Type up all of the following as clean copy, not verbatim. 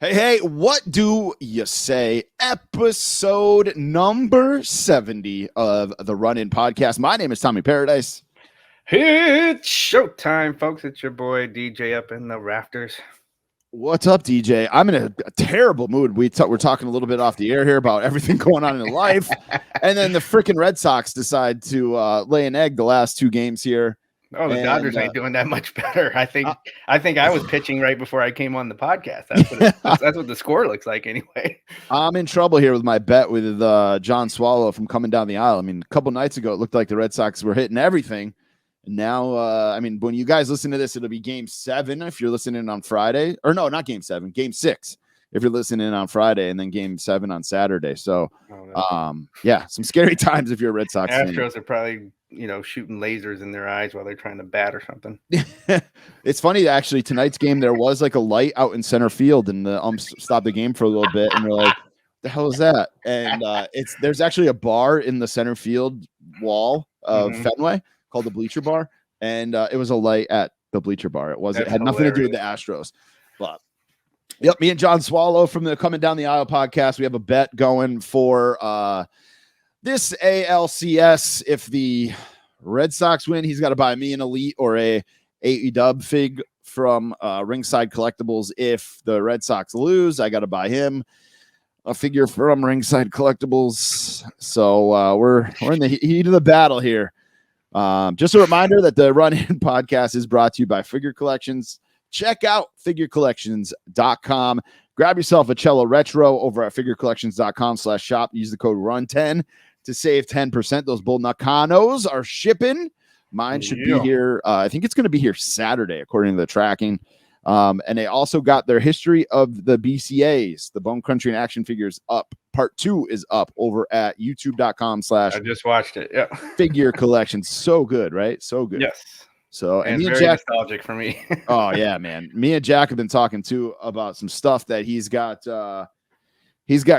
Hey, what do you say? Episode number 70 of the Run-In Podcast. My name is Tommy Paradise. It's showtime, folks. It's your boy DJ up in the rafters. What's up, DJ? I'm in a terrible mood. We're talking a little bit off the air here about everything going on in life. And then the freaking Red Sox decide to lay an egg the last two games here. Oh, the Dodgers ain't doing that much better. I think I was pitching right before I came on the podcast. That's what the score looks like anyway. I'm in trouble here with my bet with John Swallow from coming down the aisle. I mean, a couple nights ago, it looked like the Red Sox were hitting everything. And now, when you guys listen to this, it'll be Game 7 if you're listening on Friday. Or no, not Game 7, Game 6 if you're listening on Friday, and then Game 7 on Saturday. So, some scary times if you're a Red Sox fan. Astros are probably shooting lasers in their eyes while they're trying to bat or something. It's funny, actually, tonight's game, there was like a light out in center field, and the umps stopped the game for a little bit, and we're like, the hell is that? And there's actually a bar in the center field wall of Fenway called the Bleacher Bar, and it was a light at the Bleacher Bar. It had nothing to do with the Astros. But yep, me and John Swallow from the Coming Down the Aisle podcast, we have a bet going for this ALCS. If the Red Sox win, he's got to buy me an Elite or a AE-Dub fig from Ringside Collectibles. If the Red Sox lose, I got to buy him a figure from Ringside Collectibles. So we're in the heat of the battle here. Just a reminder that the Run-In podcast is brought to you by Figure Collections. Check out figurecollections.com. Grab yourself a Cello Retro over at figurecollections.com/shop. Use the code RUN10 to save 10%. Those Bull Nakanos are shipping. Mine should be here. I think it's going to be here Saturday, according to the tracking. And they also got their history of the BCAs, the Bone Country and Action Figures, up. Part 2 is up over at youtube.com/ I just watched it. Yeah. Figure Collections. So good, right? So good. Yes. So, and me and Jack, nostalgic for me. Oh yeah, man. Me and Jack have been talking too about some stuff that he's got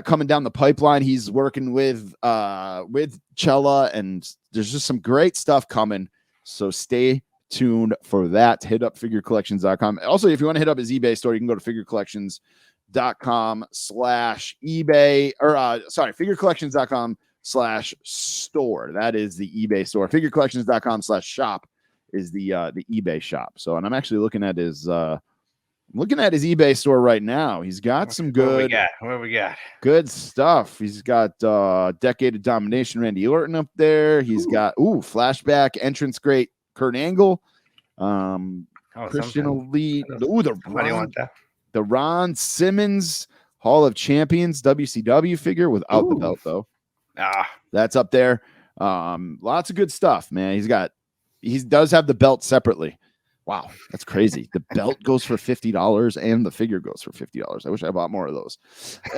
coming down the pipeline. He's working with Cella, and there's just some great stuff coming. So stay tuned for that. Hit up figurecollections.com. Also, if you want to hit up his eBay store, you can go to figurecollections.com/eBay figurecollections.com/store. That is the eBay store. Figurecollections.com/shop is the eBay shop. So, and I'm actually looking at his eBay store right now. He's got some good what we got good stuff. He's got Decade of Domination Randy Orton up there. He's got flashback entrance great Kurt Angle, Christian Elite. The Ron Simmons Hall of Champions WCW figure without the belt though. That's up there. Lots of good stuff, man. He does have the belt separately. Wow, that's crazy. The belt goes for $50 and the figure goes for $50. I wish I bought more of those.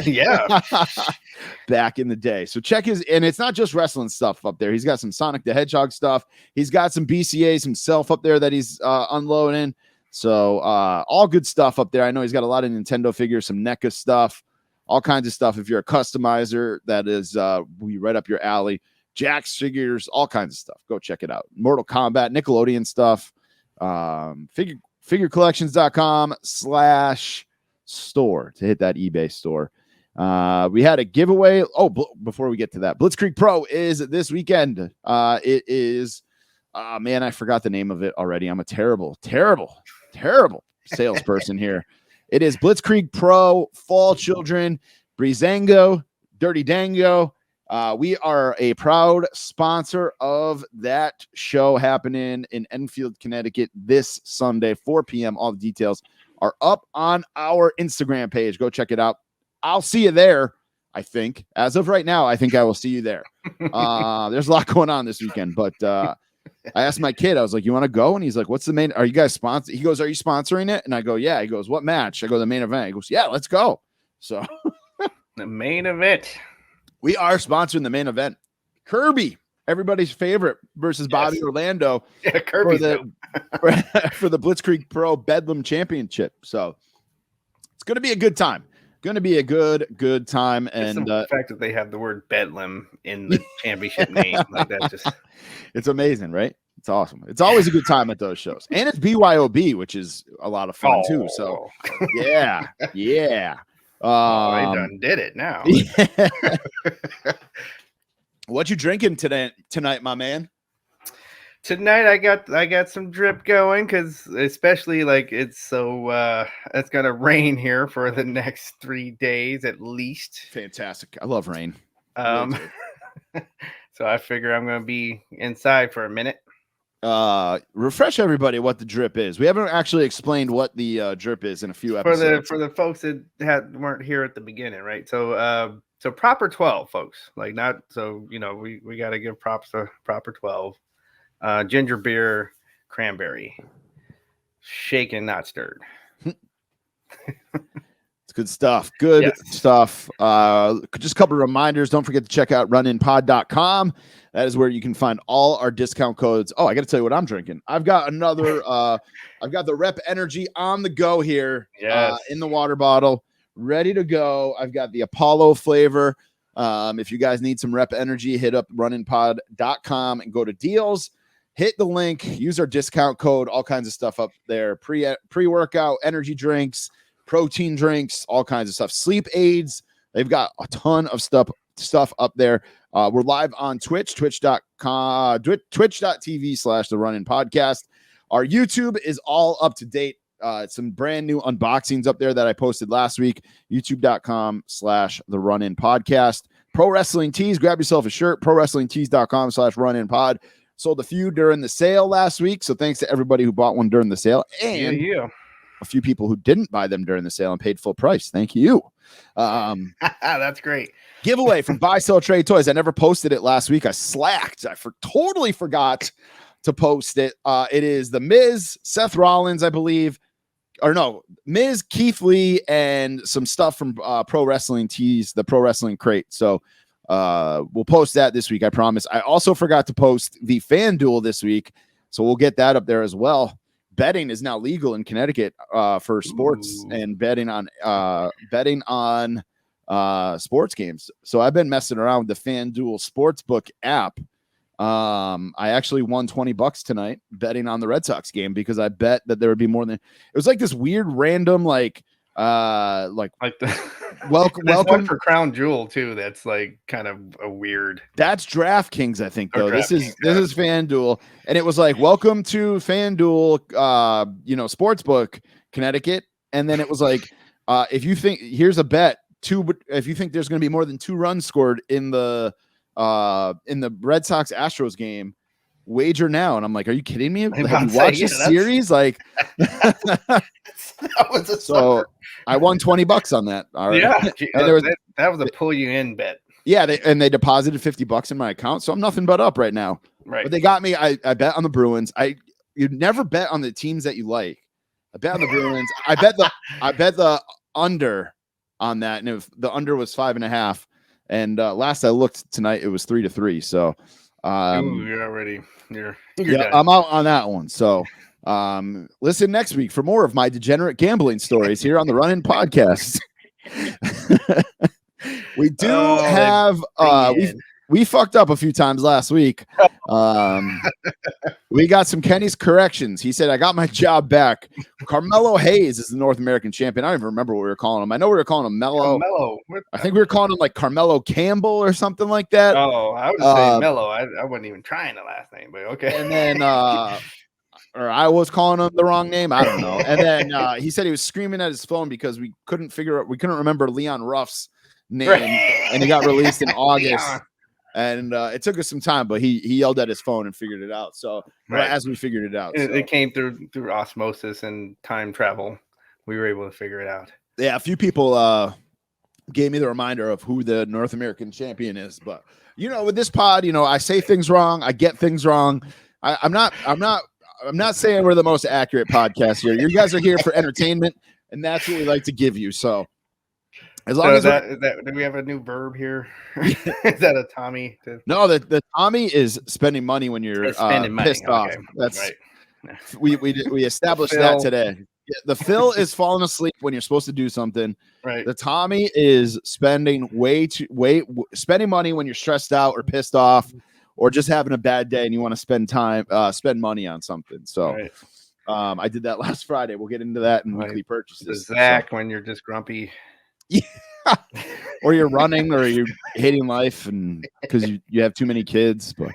Yeah. Back in the day. So check and it's not just wrestling stuff up there. He's got some Sonic the Hedgehog stuff. He's got some BCAs himself up there that he's unloading. So all good stuff up there. I know he's got a lot of Nintendo figures, some NECA stuff, all kinds of stuff. If you're a customizer, that is we right up your alley. Jack's figures, all kinds of stuff. Go check it out. Mortal Kombat, Nickelodeon stuff. Figurecollections.com/store to hit that eBay store. We had a giveaway. Before we get to that, Blitzkrieg Pro is this weekend. It is, man, I forgot the name of it already. I'm a terrible salesperson here. It is Blitzkrieg Pro, Fall Children, Breezango, Dirty Dango. We are a proud sponsor of that show happening in Enfield, Connecticut this Sunday, 4 p.m. All the details are up on our Instagram page. Go check it out. I'll see you there, I think. As of right now, I think I will see you there. There's a lot going on this weekend, but I asked my kid, I was like, you want to go? And he's like, what's the main? Are you guys sponsoring? He goes, are you sponsoring it? And I go, yeah. He goes, what match? I go, the main event. He goes, yeah, let's go. So the main event. We are sponsoring the main event. Kirby, everybody's favorite, versus Bobby Orlando. Yeah, Kirby for the Blitzkrieg Pro Bedlam Championship. So it's going to be a good time. Going to be a good time. And the fact that they have the word Bedlam in the championship name, like that, just it's amazing, right? It's awesome. It's always a good time at those shows, and it's BYOB, which is a lot of fun too. So yeah. I done did it now. What you drinking tonight, my man? Tonight I got some drip going, because especially like it's gonna rain here for the next 3 days at least. Fantastic. I love rain. Really so I figure I'm gonna be inside for a minute. Refresh everybody what the drip is. We haven't actually explained what the drip is in a few episodes. For the folks that weren't here at the beginning, right? So proper 12, folks. Like, not so, we got to give props to proper 12. Ginger beer, cranberry, shaken, not stirred. It's good stuff. Good stuff. Just a couple of reminders. Don't forget to check out runinpod.com. That is where you can find all our discount codes. Oh, I got to tell you what I'm drinking. I've got another. I've got the Rep Energy on the go here. In the water bottle, ready to go. I've got the Apollo flavor. If you guys need some Rep Energy, hit up runinpod.com and go to deals. Hit the link. Use our discount code. All kinds of stuff up there. Pre-workout, energy drinks, protein drinks, all kinds of stuff. Sleep aids. They've got a ton of stuff up there. We're live on Twitch, twitch.tv/the Run In Podcast. Our YouTube is all up to date. Some brand new unboxings up there that I posted last week. youtube.com/the Run In Podcast. Pro Wrestling Tees. Grab yourself a shirt. prowrestlingtees.com/runinpod. Sold a few during the sale last week. So thanks to everybody who bought one during the sale. And a few people who didn't buy them during the sale and paid full price. Thank you. That's great. Giveaway from Buy Sell Trade Toys. I never posted it last week. I slacked. I totally forgot to post it. It is the Miz, Seth Rollins, I believe. Or no, Miz, Keith Lee, and some stuff from Pro Wrestling Tees, the Pro Wrestling Crate. So we'll post that this week, I promise. I also forgot to post the FanDuel this week. So we'll get that up there as well. Betting is now legal in Connecticut for sports and betting on sports games. So I've been messing around with the FanDuel Sportsbook app. I actually won $20 tonight betting on the Red Sox game because I bet that there would be more than it was like this weird random welcome for Crown Jewel too. That's like kind of a weird. That's DraftKings, I think, though. This is FanDuel, and it was like welcome to FanDuel, Sportsbook, Connecticut, and then it was like if you think here's a bet if you think there's going to be more than 2 runs scored in the Red Sox Astros game, wager now. And I'm like, are you kidding me? Have you watched this series? Like, that was so I won $20 on that. All right. Yeah. That was a pull you in bet. Yeah. They deposited $50 in my account. So I'm nothing but up right now. Right. But they got me. I bet on the Bruins. You never bet on the teams that you like. I bet on the Bruins. I bet the under on that. And if the under was 5.5. And last I looked tonight, it was 3-3. So you're already you're done. I'm out on that one. So listen next week for more of my degenerate gambling stories here on the Run In Podcast. We do have we fucked up a few times last week. We got some Kenny's corrections. He said, I got my job back. Carmelo Hayes is the North American champion. I don't even remember what we were calling him. I know we were calling him Mello. I think we were calling him like Carmelo Campbell or something like that. Oh, I was saying Mello. I wasn't even trying the last name, but okay. And then or I was calling him the wrong name. I don't know. And then he said he was screaming at his phone because we couldn't remember Leon Ruff's name, and he got released in August. And it took us some time, but he yelled at his phone and figured it out. So as we figured it out, it came through osmosis and time travel. We were able to figure it out. Yeah, a few people gave me the reminder of who the North American champion is. But with this pod, I say things wrong, I get things wrong. I'm not saying we're the most accurate podcast here. You guys are here for entertainment, and that's what we like to give you. So. As long as do we have a new verb here? Is that a Tommy? No, the Tommy is spending money when you're pissed off. That's right. We established that today. The Phil is falling asleep when you're supposed to do something. Right. The Tommy is spending spending money when you're stressed out or pissed off, or just having a bad day and you want to spend money on something. So. Right. I did that last Friday. We'll get into that in weekly purchases. Zach, when you're just grumpy. Yeah. Or you're running, or you're hating life, and because you have too many kids. But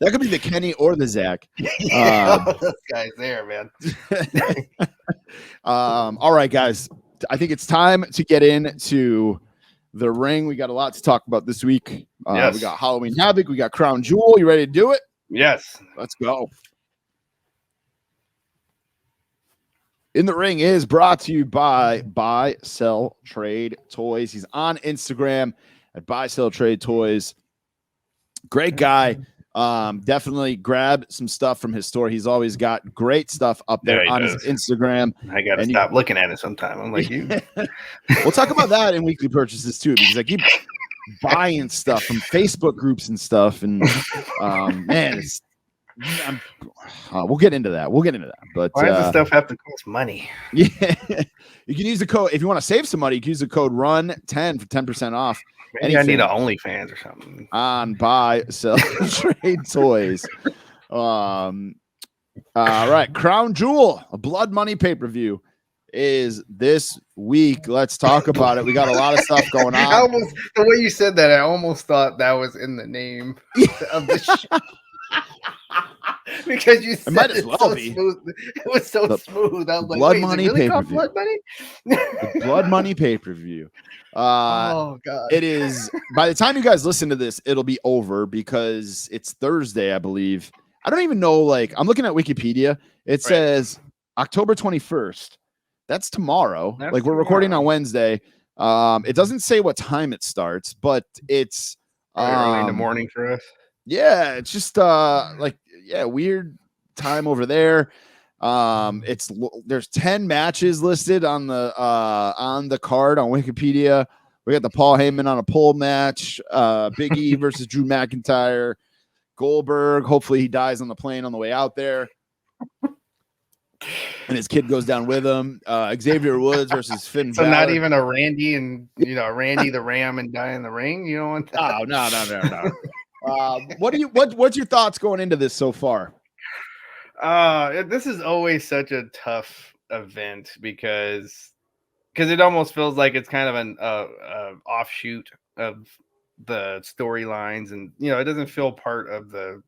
that could be the Kenny or the Zach. Those guys there, man. All right, guys. I think it's time to get into the ring. We got a lot to talk about this week. Yes. We got Halloween Havoc. We got Crown Jewel. You ready to do it? Yes. Let's go. In the Ring is brought to you by Buy, Sell, Trade Toys. He's on Instagram at Buy, Sell, Trade Toys. Great guy. Definitely grab some stuff from his store. He's always got great stuff up there on his Instagram. I got to stop looking at it sometime. I'm like, you. We'll talk about that in weekly purchases too, because I keep buying stuff from Facebook groups and stuff. And man, we'll get into that. But why does the stuff have to cost money? Yeah, you can use the code if you want to save some money. You can use the code RUN10 for 10% off. Maybe I need an OnlyFans or something. On Buy, Sell, Trade Toys. All right, Crown Jewel, a Blood Money pay-per-view is this week. Let's talk about it. We got a lot of stuff going on. The way you said that, I almost thought that was in the name of the show. Because you said it might as well so be. Smooth. It was so smooth. I was like, Blood Money really pay-per-view. Blood Money? The Blood Money pay-per-view. Oh God! It is. By the time you guys listen to this, it'll be over because it's Thursday, I believe. I don't even know. Like, I'm looking at Wikipedia. It says October 21st. That's tomorrow. We're recording on Wednesday. It doesn't say what time it starts, but it's early in the morning for us. Yeah, it's just weird time over there. There's 10 matches listed on the card on Wikipedia. We got the Paul Heyman on a pole match, Big E versus Drew McIntyre, Goldberg. Hopefully he dies on the plane on the way out there, and his kid goes down with him. Xavier Woods versus Finn. So Balor. Not even a Randy and Randy the Ram and die in the ring. You don't want that? Oh no. What's your thoughts going into this so far? This is always such a tough event because it almost feels like it's kind of an offshoot of the storylines, and it doesn't feel part of the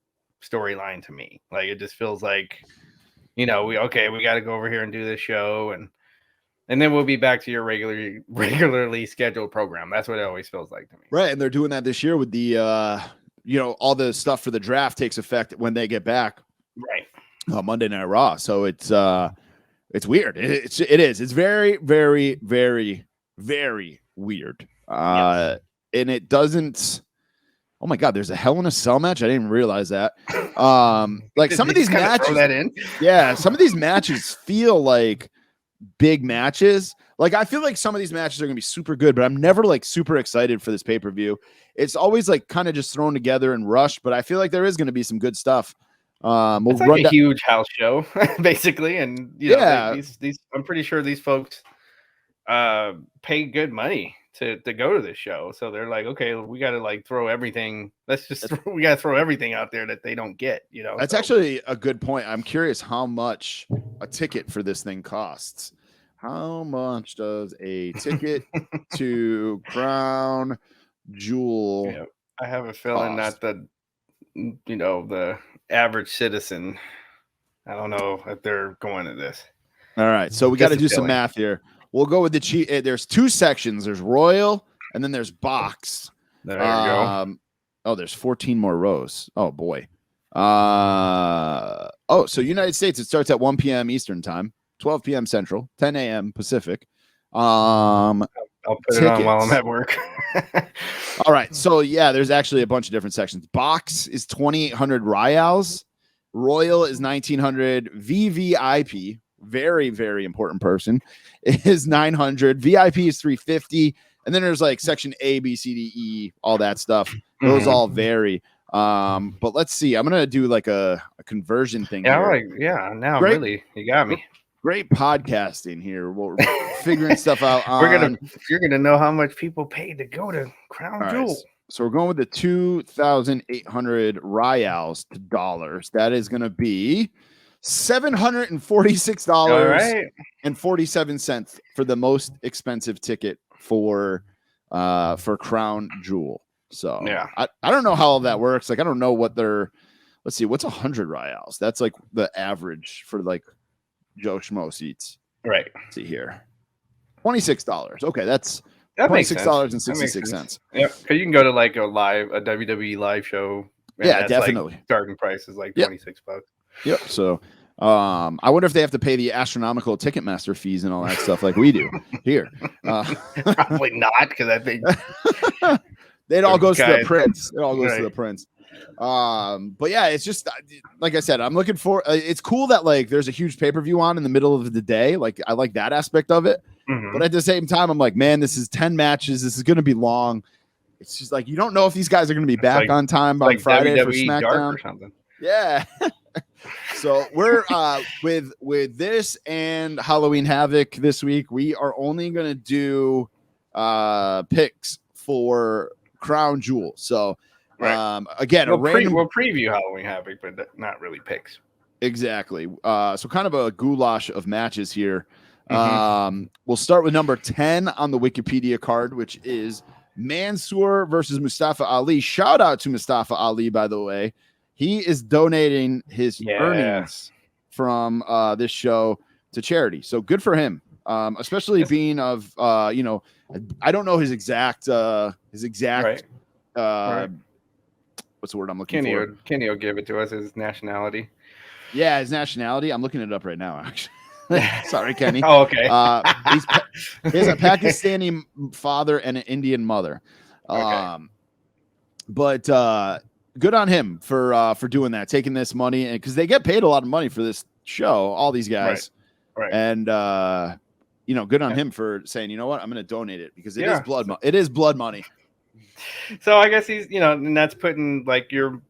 storyline to me. Like, it just feels like we got to go over here and do this show, and then we'll be back to your regularly scheduled program. That's what it always feels like to me. Right, and they're doing that this year with the all the stuff for the draft takes effect when they get back. Right. Monday Night Raw. So it's weird. It is. It's very, very, very, very weird. Yes. And it doesn't. Oh my God, there's a Hell in a Cell match. I didn't realize that. Like some of these matches. Throw that in? Yeah, some of these matches feel like big matches. Like, I feel like some of these matches are gonna be super good, but I'm never like super excited for this pay-per-view. It's always like kind of just thrown together and rushed, but I feel like there is gonna be some good stuff. It's like a huge house show, basically, and these I'm pretty sure these folks pay good money to go to this show, so they're like, okay, we got to like throw everything. We got to throw everything out there that they don't get. That's actually a good point. I'm curious how much a ticket for this thing costs. How much does a ticket to Crown Jewel? Yeah, I have a feeling that the average citizen, I don't know if they're going to this. All right, so we got to do some math here. We'll go with the cheat. There's two sections. There's Royal, and then there's Box. There you go. Oh, there's 14 more rows. Oh boy. So United States, it starts at 1 p.m. Eastern time, 12 p.m. Central, 10 a.m. Pacific. I'll put it on while I'm at work. All right. So yeah, there's actually a bunch of different sections. Box is 2,800 Rials. Royal is 1,900. VVIP, very, very important person, is 900. VIP is 350. And then there's like section A, B, C, D, E, all that stuff. Those all vary. But let's see. I'm gonna do like a conversion thing. Yeah, now really, you got me. Great podcasting here. We're figuring stuff out. You're gonna know how much people paid to go to Crown Jewel. Right, so we're going with the 2,800 Rials to dollars. That is gonna be $746.47 for the most expensive ticket for Crown Jewel. So Yeah. I don't know how all that works. Like I don't know what they're. Let's see, what's 100 reals? That's like the average for like Joe Schmo seats. Right. Let's see here, $26. Okay, that's $26.66. Yeah, because you can go to like a WWE live show. And Yeah, that's definitely. Like starting price is like $26. Yep. So, I wonder if they have to pay the astronomical Ticketmaster fees and all that stuff like we do here. Probably not, because I think it all goes to the prince. It all goes Right. to the prince. But yeah, it's just like I said, I'm looking for. It's cool that like there's a huge pay-per-view on in the middle of the day. Like I like that aspect of it. But at the same time, I'm like, man, this is 10 matches. This is going to be long. It's just like you don't know if these guys are going to be back on time on Friday WWE for SmackDown Dark or something. Yeah. So we're with this and Halloween Havoc this week. We are only going to do picks for Crown Jewel. So again, we'll preview Halloween Havoc, but not really picks. Exactly. So kind of a goulash of matches here. We'll start with number 10 on the Wikipedia card, which is Mansoor versus Mustafa Ali. Shout out to Mustafa Ali, by the way. He is donating his earnings from this show to charity. So good for him. Especially being of I don't know his exact right. What's the word I'm looking for? Kenny will give it to us, his nationality. Yeah, his nationality. I'm looking it up right now, actually. Sorry, Kenny. Oh, okay. He has a Pakistani father and an Indian mother. Okay. But good on him for doing that, taking this money, and because they get paid a lot of money for this show, all these guys. Right. And good on him for saying, you know what, I'm going to donate it because it is blood money. It is blood money. So I guess he's, and that's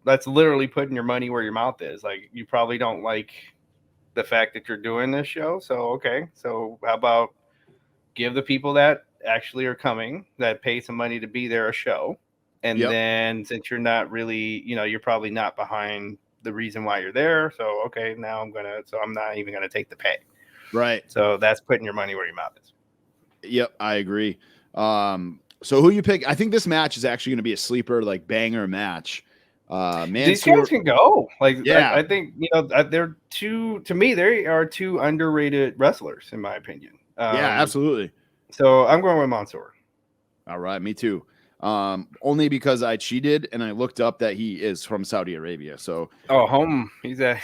that's literally putting your money where your mouth is. Like you probably don't like the fact that you're doing this show. So, okay. So how about give the people that actually are coming that pay some money to be there a show. And then since you're not really, you're probably not behind the reason why you're there. So, okay, now I'm not even going to take the pay. Right. So that's putting your money where your mouth is. Yep. I agree. So who you pick? I think this match is actually going to be a sleeper, like banger match. These guys can go. I think they're they are two underrated wrestlers in my opinion. Absolutely. So I'm going with Mansoor. All right, me too. Only because I cheated and I looked up that he is from Saudi Arabia. So he's at.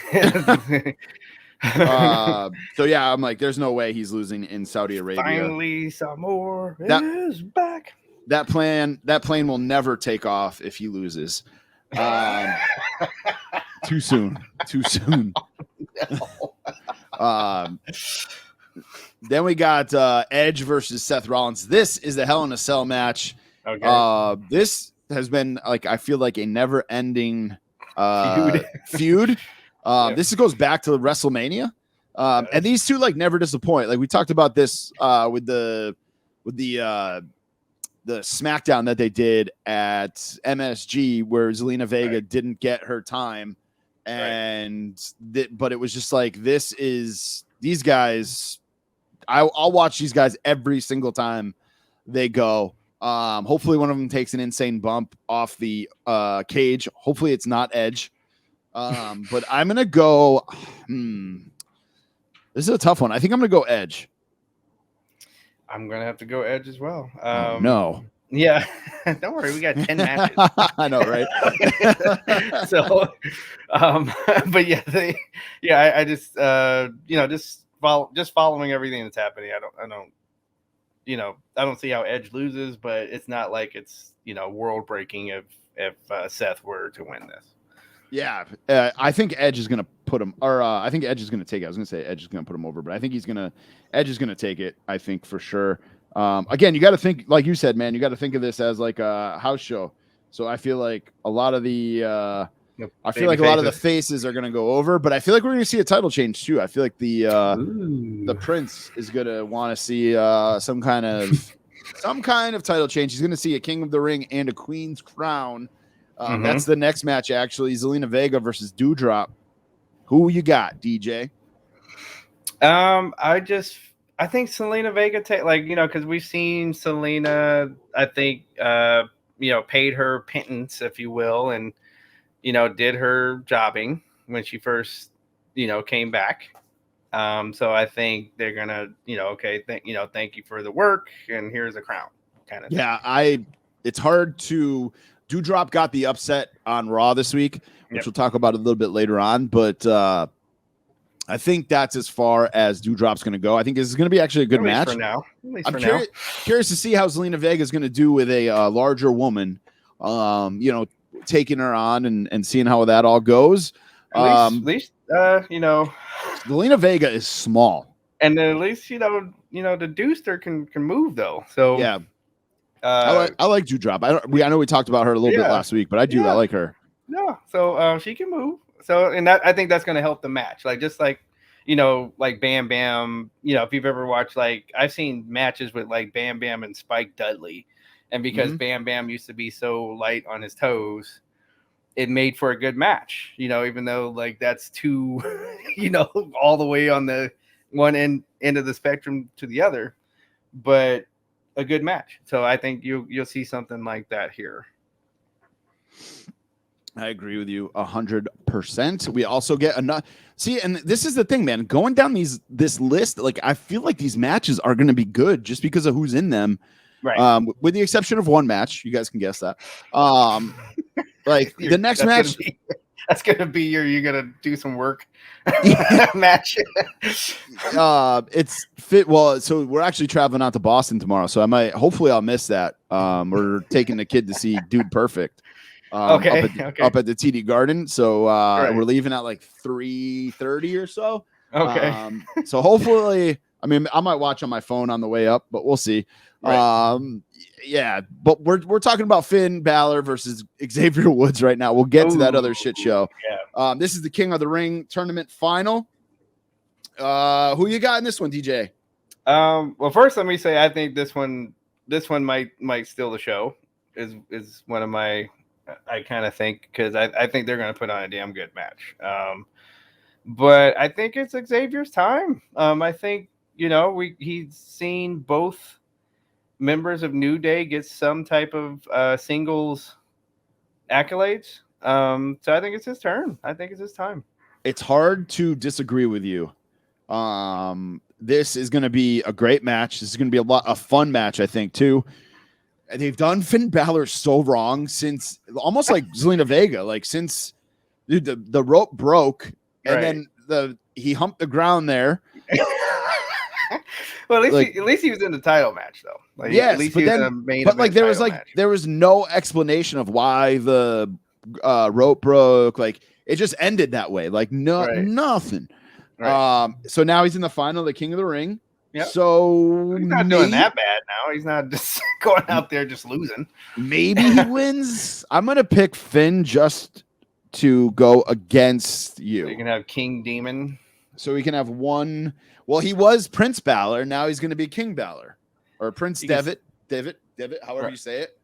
So yeah, I'm like, there's no way he's losing in Saudi Arabia. Finally, Samoa is back. That plane will never take off if he loses. Too soon. No. Then we got Edge versus Seth Rollins. This is the Hell in a Cell match. Okay. This has been I feel like a never-ending feud. This goes back to WrestleMania. And these two never disappoint. Like we talked about this with the SmackDown that they did at MSG where Zelina Vega didn't get her time. And but it was just these guys. I'll watch these guys every single time they go. Hopefully one of them takes an insane bump off the cage. Hopefully it's not Edge. But I'm going to go. This is a tough one. I think I'm going to go Edge. I'm going to have to go Edge as well. No. Yeah. Don't worry. We got 10 matches. I know, right? So, but I just, just following everything that's happening. I don't see how Edge loses, but it's not like it's, world breaking if Seth were to win this. Yeah. I think Edge is going to put him, or I think Edge is going to take it. I was going to say Edge is going to put him over, but I think Edge is going to take it, I think, for sure. Again, you got to think, like you said, man, you got to think of this as like a house show. So I feel like a lot of the, a lot of the faces are going to go over, but I feel like we're going to see a title change too. I feel like the Prince is going to want to see some kind of title change. He's going to see a King of the Ring and a Queen's Crown. That's the next match, actually. Zelina Vega versus Doudrop, Who you got, DJ? I think Selena Vega because we've seen Selena, I think paid her pittance, if you will, and did her jobbing when she first came back. So I think they're gonna thank you for the work and here's a crown kind of thing. Yeah, it's hard to Dewdrop got the upset on Raw this week, which we'll talk about a little bit later on, but I think that's as far as Dewdrop's going to go. I think this is going to be actually a good match. For now. I'm curious to see how Zelina Vega is going to do with a larger woman, taking her on and seeing how that all goes. At least Zelina Vega is small. And at least, the Deuster can move, though. So, yeah. I like Dewdrop. I know we talked about her a little bit last week, but I do. I like her. Yeah. So she can move. So, and that I think that's going to help the match. Like Bam Bam. If you've ever watched, I've seen matches with Bam Bam and Spike Dudley, and because Bam Bam used to be so light on his toes, it made for a good match. Even though that's too, all the way on the one end of the spectrum to the other, but a good match. So I think you'll see something like that here. I agree with you 100%. We also get enough. See, and this is the thing, man. Going down this list, I feel like these matches are going to be good just because of who's in them. Right. With the exception of one match, you guys can guess that. The next match. That's gonna be you're gonna do some work match. It's fit. Well, so we're actually traveling out to Boston tomorrow, so hopefully I'll miss that. We're taking the kid to see Dude Perfect. Up at the TD Garden. So we're leaving at 3:30 or so. Okay. So hopefully, I might watch on my phone on the way up, but we'll see. Right. But we're talking about Finn Balor versus Xavier Woods right now. We'll get to that other shit show. Yeah. This is the King of the Ring tournament final. Who you got in this one, DJ? Well, first let me say I think this one might steal the show. Is one of my. I kind of think because I think they're going to put on a damn good match. But I think it's Xavier's time. I think, he's seen both members of New Day get some type of singles accolades. So I think it's his turn. I think it's his time. It's hard to disagree with you. This is going to be a great match. This is going to be a fun match, I think, too. They've done Finn Balor so wrong since almost like Zelina Vega, since the rope broke and then he humped the ground there. Well, at least he was in the title match though. Yes, there was no explanation of why the rope broke. It just ended that way. Nothing. Right. So now he's in the final of the King of the Ring. Yep. So he's not doing that bad now. He's not just going out there just losing. Maybe he wins. I'm gonna pick Finn just to go against you. So you can have King Demon. So we can have one. Well, he was Prince Balor. Now he's gonna be King Balor or Prince Devitt, however you say it.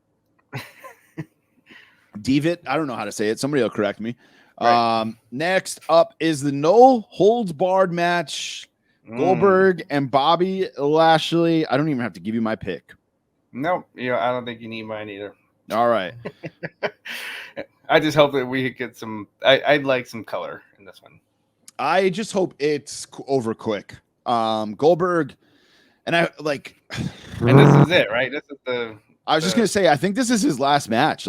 Devitt. I don't know how to say it. Somebody will correct me. Right. Next up is the no holds barred match. Goldberg and Bobby Lashley. I don't even have to give you my pick. No, I don't think you need mine either. All right. I just hope that we get some. I'd like some color in this one. I just hope it's over quick. Goldberg, and I like. And this is it, right? This is the. I was just gonna say, I think this is his last match,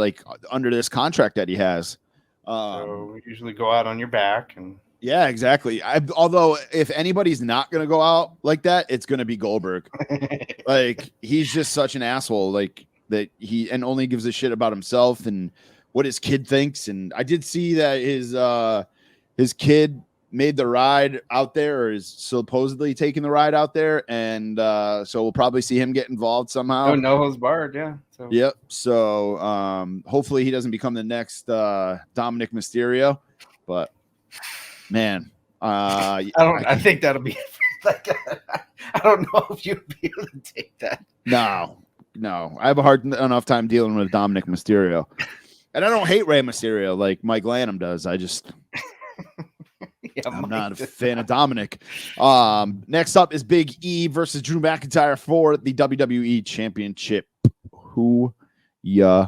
under this contract that he has. So we usually go out on your back and. Yeah, exactly. Although if anybody's not going to go out like that, it's going to be Goldberg. He's just such an asshole, that he only gives a shit about himself and what his kid thinks. And I did see that his kid made the ride out there, or is supposedly taking the ride out there. And so we'll probably see him get involved somehow. Oh, no holds barred. Yeah. So. Yep. So hopefully he doesn't become the next Dominic Mysterio, but man, I think that'll be I don't know if you'd be able to take that. No, I have a hard enough time dealing with Dominic Mysterio, and I don't hate Rey Mysterio like Mike Lanham does. I just Yeah, I'm Mike not a does fan of Dominic. Next up is Big E versus Drew McIntyre for the WWE Championship. Who ya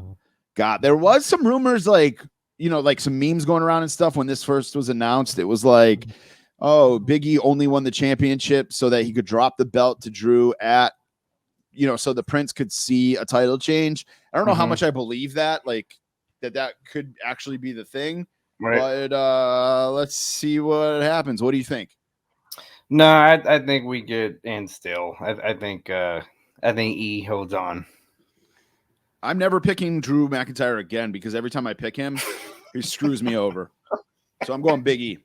got? There was some rumors, like, you know, like some memes going around and stuff when this first was announced. It was like, oh, Big E only won the championship so that he could drop the belt to Drew at, you know, so the Prince could see a title change. I don't know how much I believe that, like that could actually be the thing. Right. But let's see what happens. What do you think? No, I think we get in still. I think E holds on. I'm never picking Drew McIntyre again because every time I pick him, he screws me over. So I'm going Big E.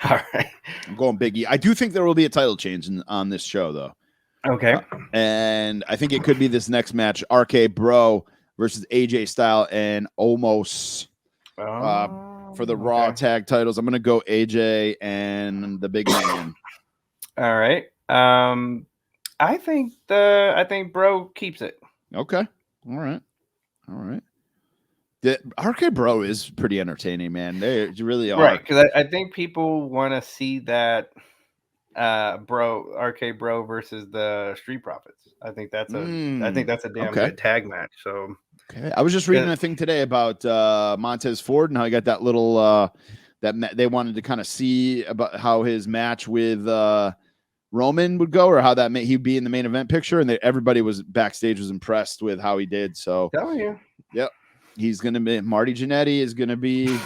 All right. I'm going Big E. I do think there will be a title change on this show, though. Okay. And I think it could be this next match, RK Bro versus AJ Styles and Omos for the Raw tag titles. I'm going to go AJ and the big man. All right. I think Bro keeps it. Okay. All right. The RK Bro is pretty entertaining, man. They really are. Right, because I think people want to see that RK Bro versus the Street Profits. I think that's a damn good tag match. So I was just reading a thing today about Montez Ford and how he got that little they wanted to kind of see about how his match with Roman would go, or how that he'd be in the main event picture, and everybody was backstage was impressed with how he did. So, yep, he's gonna be Marty Jannetty is gonna be.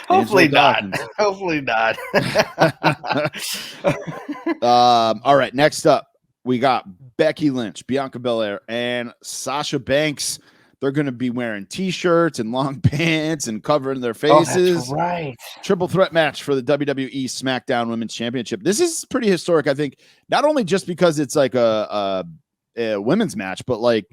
Hopefully not. Hopefully not. All right, next up we got Becky Lynch, Bianca Belair, and Sasha Banks. They're going to be wearing T-shirts and long pants and covering their faces. Oh, that's right. Triple threat match for the WWE SmackDown Women's Championship. This is pretty historic, I think, not only just because it's like a women's match, but like,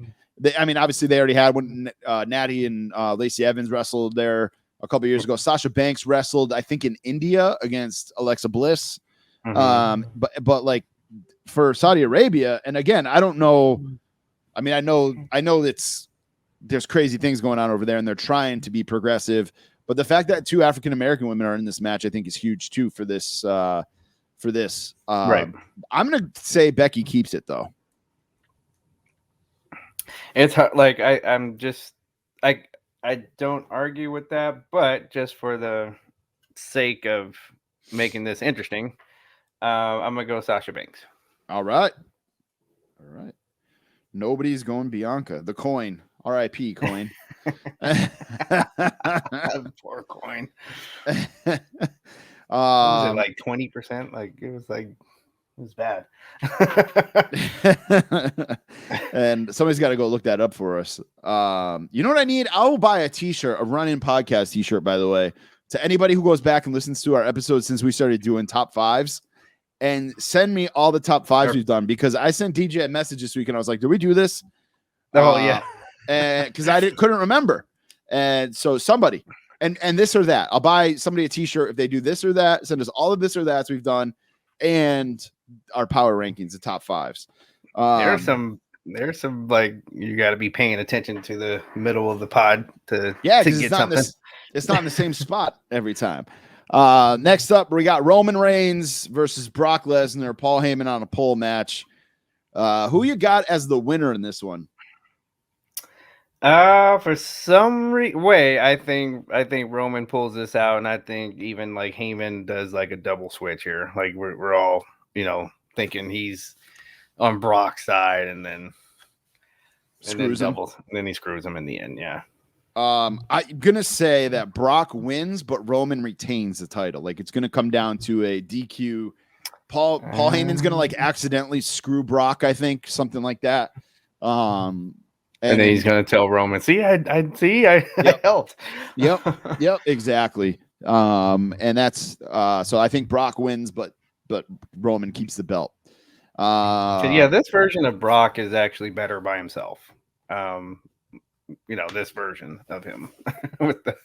obviously they already had when Natty and Lacey Evans wrestled there a couple years ago. Sasha Banks wrestled, I think, in India against Alexa Bliss. But like for Saudi Arabia, and again, I don't know. I mean, I know there's crazy things going on over there, and they're trying to be progressive. But the fact that 2 African American women are in this match, I think, is huge too for this. Right. I'm gonna say Becky keeps it though. It's hard, like I don't argue with that, but just for the sake of making this interesting, I'm gonna go Sasha Banks. All right. Nobody's going Bianca. The coin. R.I.P. coin. Poor coin. Was it like 20%? Like it was bad. And somebody's got to go look that up for us. You know what I need? I'll buy a T-shirt, a Run-In Podcast T-shirt, by the way, to anybody who goes back and listens to our episodes since we started doing top fives, and send me all the top fives we've done, because I sent DJ a message this week and I was like, did we do this? Oh, yeah. And because I couldn't remember. And so somebody, and this or that, I'll buy somebody a T-shirt if they do this or that. Send us all of this or that we've done, and our power rankings, the top fives. There's some like, you got to be paying attention to the middle of the pod to get something. It's not in the same spot every time. Next up, we got Roman Reigns versus Brock Lesnar, Paul Heyman on a pole match. Who you got as the winner in this one? For some way, I think Roman pulls this out, and I think even like Heyman does like a double switch here. Like we're all, thinking he's on Brock's side, and then screws him. And then he screws him in the end. Yeah. I'm gonna say that Brock wins, but Roman retains the title. Like it's gonna come down to a DQ. Paul Heyman's gonna like accidentally screw Brock, I think, something like that. And then he's gonna tell Roman, "See, I helped." Yep, exactly. And that's so I think Brock wins, but Roman keeps the belt. This version of Brock is actually better by himself. This version of him with the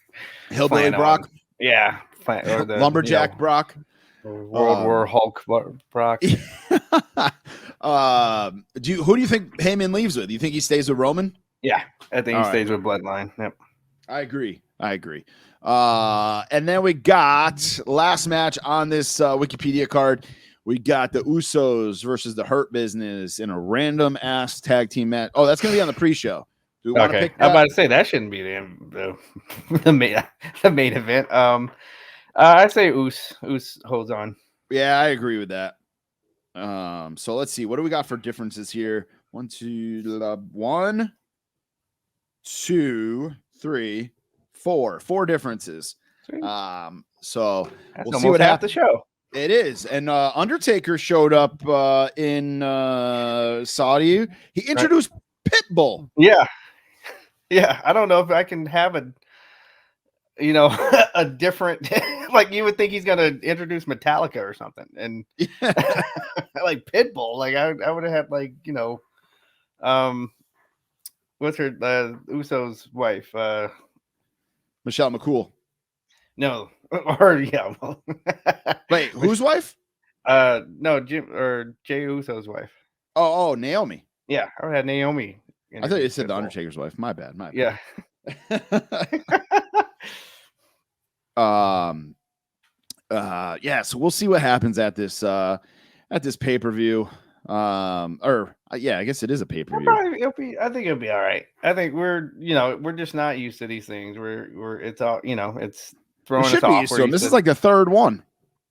Hillbilly Brock. Yeah, or the lumberjack Brock. World War Hulk Brock. Who do you think Heyman leaves with? Do you think he stays with Roman? Yeah, I think he stays with Bloodline. Yep. I agree. And then we got last match on this Wikipedia card. We got the Usos versus the Hurt Business in a random ass tag team match. Oh, that's gonna be on the pre-show. Do we want to pick that? I'm about to say that shouldn't be the main event. I say Us holds on. Yeah, I agree with that. So let's see. What do we got for differences here? 1, 2, 3, 4. 4 differences. So that's we'll see what half happens. The show. It is. And Undertaker showed up in Saudi. He introduced Pitbull. Yeah. Yeah. I don't know if I can have a different, like you would think he's going to introduce Metallica or something. And like Pitbull, like I would have had like, what's her, Uso's wife? Michelle McCool. No. Or yeah. Well. Wait, whose wife? No, Jay Uso's wife. Oh, Naomi. Yeah, I had Naomi. I thought you said the Undertaker's wife. My bad. Yeah. Yeah. So we'll see what happens at this pay-per-view. I guess it is a pay-per-view. I think it'll be all right. I think we're just not used to these things. It's all it's throwing us off. This is like the third one.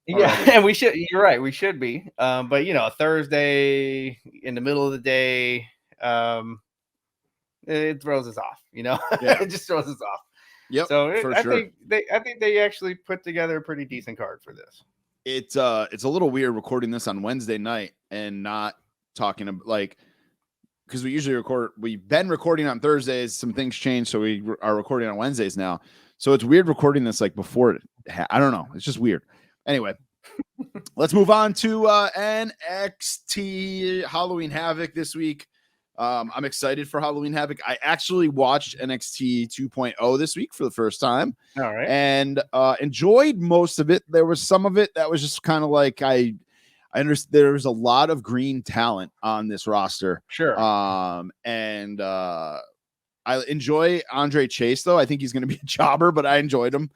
Yeah, and we should. You're right. We should be. But a Thursday in the middle of the day, it throws us off. Yeah. It just throws us off. Yep. So I think they actually put together a pretty decent card for this. It's a little weird recording this on Wednesday night and not talking about because we've been recording on Thursdays. Some things changed, so we are recording on Wednesdays now. So it's weird recording this before it. I don't know. It's just weird. Anyway, let's move on to NXT Halloween Havoc this week. I'm excited for Halloween Havoc. I actually watched NXT 2.0 this week for the first time. All right. And enjoyed most of it. There was some of it that was just kind of like I understand there's a lot of green talent on this roster. Sure. And I enjoy Andre Chase, though. I think he's going to be a jobber, but I enjoyed him.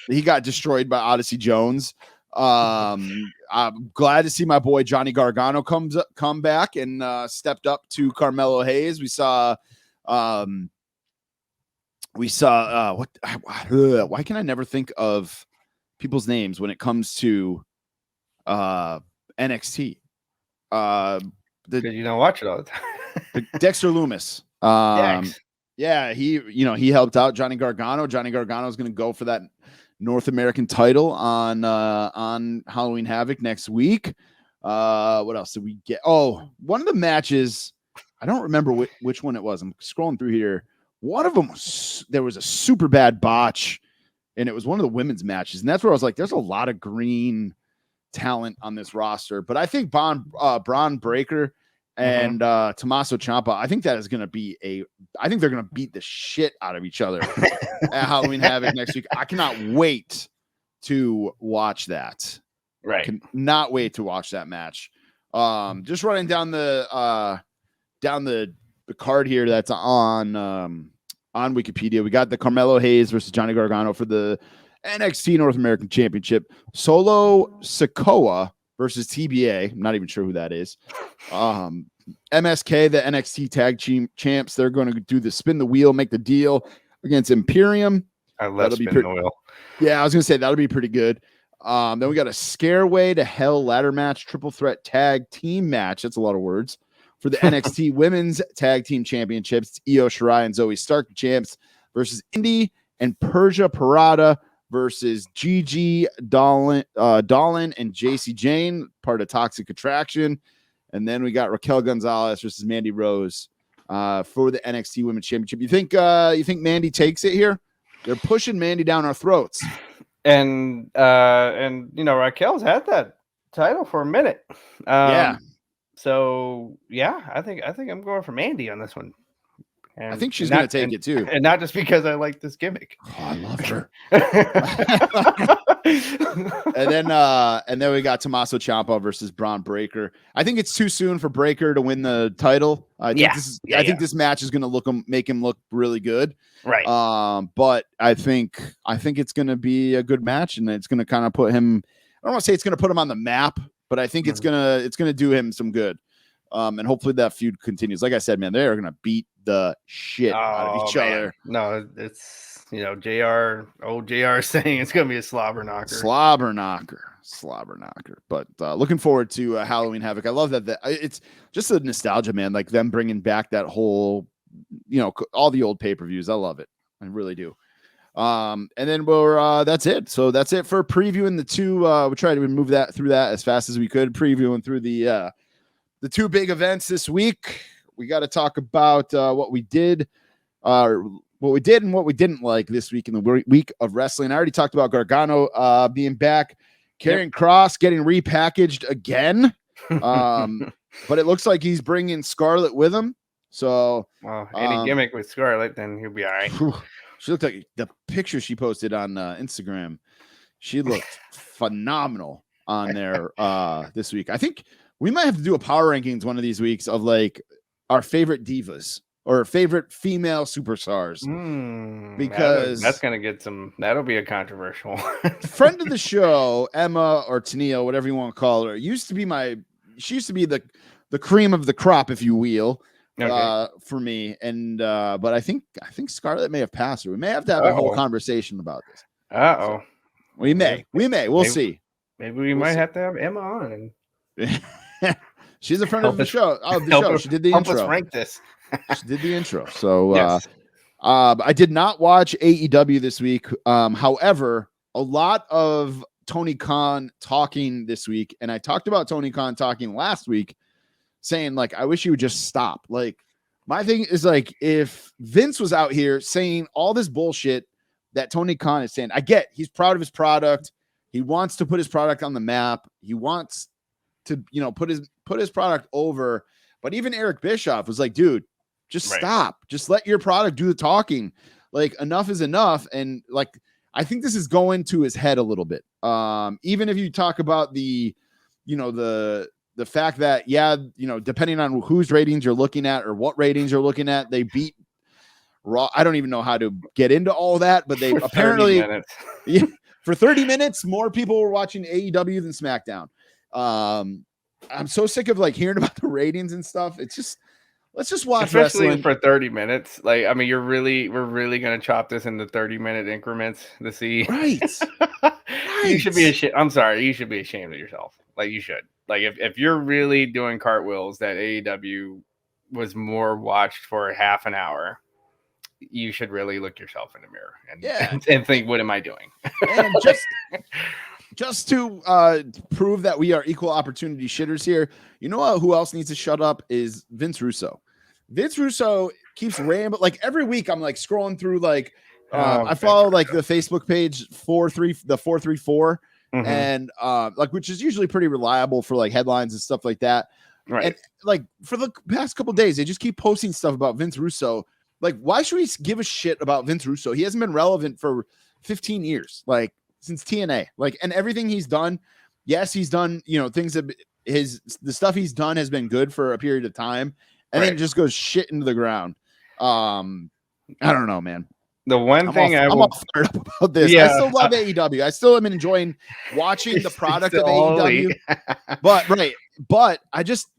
He got destroyed by Odyssey Jones. I'm glad to see my boy Johnny Gargano come back and stepped up to Carmelo Hayes. We saw why can I never think of people's names when it comes to NXT? Because you don't watch it all the time. Dexter Lumis. Yeah, he helped out Johnny Gargano. Johnny Gargano is going to go for that North American title on Halloween Havoc next week. What else did we get? Oh, one of the matches, I don't remember which one it was. I'm scrolling through here. One of them there was a super bad botch, and it was one of the women's matches, and that's where I was like, there's a lot of green talent on this roster. But I think Braun Breaker and Tommaso Ciampa, I think that is going to be I think they're going to beat the shit out of each other at Halloween Havoc next week. I cannot wait to watch that. Right. Cannot wait to watch that match. Just running down the card here that's on Wikipedia. We got the Carmelo Hayes versus Johnny Gargano for the NXT North American Championship. Solo Sikoa versus TBA. I'm not even sure who that is. MSK, the NXT Tag Team Champs. They're going to do the spin the wheel, make the deal against Imperium. I love spin the wheel. Yeah, I was going to say that'll be pretty good. Then we got a Scareway to Hell ladder match, triple threat tag team match. That's a lot of words. For the NXT Women's Tag Team Championships, it's Io Shirai and Zoe Stark, the champs, versus Indy and Persia Parada versus Gigi Dolan and JC Jane, part of Toxic Attraction. And then we got Raquel Gonzalez versus Mandy Rose for the NXT Women's Championship. You think Mandy takes it here? They're pushing Mandy down our throats. And Raquel's had that title for a minute. Yeah. So yeah, I think I'm going for Mandy on this one. And I think she's going to take it too, and not just because I like this gimmick. Oh, I love her. And then we got Tommaso Ciampa versus Braun Breaker. I think it's too soon for Breaker to win the title. I think this match is going to make him look really good. Right. But I think it's going to be a good match, and it's going to kind of put him. I don't want to say it's going to put him on the map, but I think it's gonna do him some good. And hopefully that feud continues. Like I said, man, they are gonna beat the shit out of each other. No, it's old JR saying it's gonna be a slobber knocker. But looking forward to Halloween Havoc. I love that it's just a nostalgia, man. Like them bringing back that whole, all the old pay-per-views. I love it. I really do. And then that's it. So that's it for previewing the two. We tried to move that through that as fast as we could, previewing through the two big events this week. We got to talk about what we did and what we didn't like this week in the week of wrestling. I already talked about Gargano being back, Karrion Kross getting repackaged again. But it looks like he's bringing Scarlett with him. So any gimmick with Scarlett, then he'll be all right. She looked like the picture she posted on Instagram. She looked phenomenal on there this week. I think we might have to do a power rankings one of these weeks of like our favorite divas or favorite female superstars. Because that's going to get that'll be a controversial friend of the show, Emma or Tania, whatever you want to call her, she used to be the cream of the crop, if you will. For me, and but I think Scarlett may have passed her. We may have to have a whole conversation about this. So we may. We'll see. Maybe we might have to have Emma on. She's a friend of the show. She did the intro. Help us rank this. She did the intro. So yes. I did not watch AEW this week. However, a lot of Tony Khan talking this week, and I talked about Tony Khan talking last week, saying like, I wish you would just stop. Like, my thing is like, if Vince was out here saying all this bullshit that Tony Khan is saying, I get he's proud of his product. He wants to put his product on the map. He wants to, put his product over. But even Eric Bischoff was like, dude, just stop. Just let your product do the talking. Like, enough is enough. And like, I think this is going to his head a little bit. Even if you talk about the fact that, depending on whose ratings you're looking at or what ratings you're looking at, they beat Raw. I don't even know how to get into all that, but they apparently for 30 minutes, more people were watching AEW than SmackDown. I'm so sick of like hearing about the ratings and stuff. It's just, let's just watch wrestling for 30 minutes. Like, I mean, we're really going to chop this into 30-minute increments to see. Right. You should be ashamed. I'm sorry. You should be ashamed of yourself. Like, you should. Like, if you're really doing cartwheels that AEW was more watched for half an hour, you should really look yourself in the mirror and think, what am I doing? And just to prove that we are equal opportunity shitters here, you know who else needs to shut up is Vince Russo. Vince Russo keeps rambling. Like, every week I'm like scrolling through like I follow like the Facebook page 434 and like, which is usually pretty reliable for like headlines and stuff like that. Right. And like for the past couple of days, they just keep posting stuff about Vince Russo. Like, why should we give a shit about Vince Russo? He hasn't been relevant for 15 years, like since TNA, like, and everything he's done. Yes, he's done, things that the stuff he's done has been good for a period of time, and then it just goes shit into the ground. I don't know, man. The one thing I'm all fired up about this. I still love AEW. I still am enjoying watching the product of AEW. But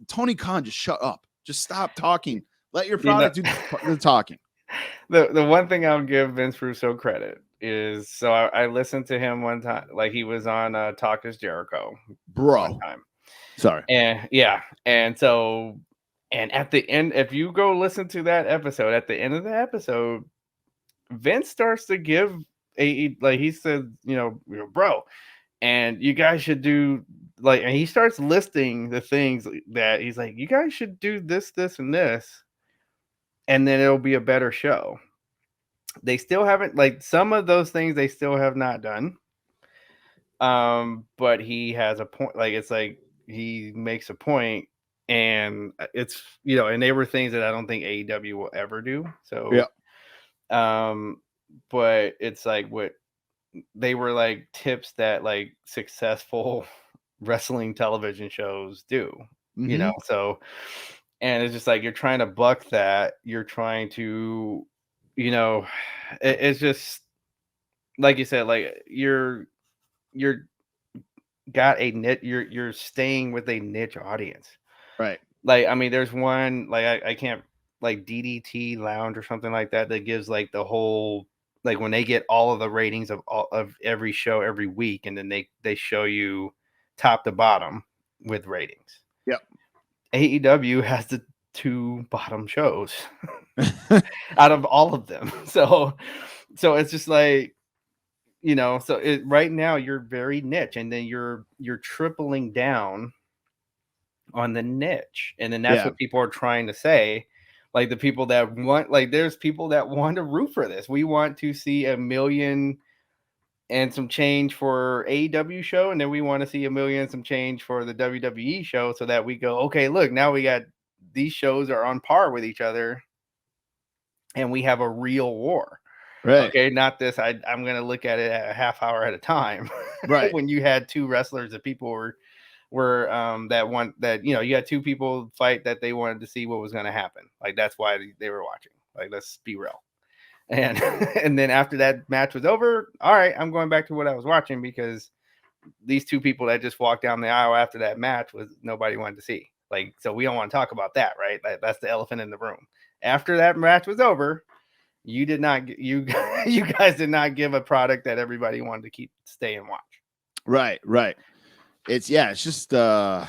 Tony Khan, just shut up. Just stop talking. Let your product do the talking. The one thing I'll give Vince Russo credit is, so I listened to him one time, like he was on Talk is Jericho, bro. One time. Sorry. And at the end, if you go listen to that episode, at the end of the episode, Vince starts to give like he said, bro, and you guys should do like, and he starts listing the things that he's like, you guys should do this, this, and this, and then it'll be a better show. They still haven't, like, some of those things they still have not done. But he has a point. Like, it's like he makes a point, and it's, and they were things that I don't think AEW will ever do. So, but it's like what they were like tips that like successful wrestling television shows do, you know. So, and it's just like you're trying to buck that. You're trying to, you know, it's just like you said, like you're got a niche. You're staying with a niche audience. Right. Like, I mean, there's one like I can't like DDT Lounge or something like that that gives like the whole like when they get all of the ratings of all of every show every week, and then they show you top to bottom with ratings. Yep. AEW has the two bottom shows out of all of them. So it's just like, you know, so right now you're very niche, and then you're tripling down on the niche, and then that's Yeah. what people are trying to say. Like the people that want, like there's people that want to root for this. We want to see 1,000,000 and some change for AEW show, and then we want to see 1,000,000 and some change for the WWE show, so that we go, okay, look, now we got these shows are on par with each other, and we have a real war. Right. Okay, not this. I'm gonna look at it at a half hour at a time. Right. When you had two wrestlers that people were that one that, you know, you had two people fight that they wanted to see what was going to happen. Like that's why they were watching. Like, let's be real. And and then after that match was over, all right, I'm going back to what I was watching, because these two people that just walked down the aisle after that match was nobody wanted to see. Like, so we don't want to talk about that, right? That's the elephant in the room. After that match was over, you did not you you guys did not give a product that everybody wanted to stay and watch. Right. It's just I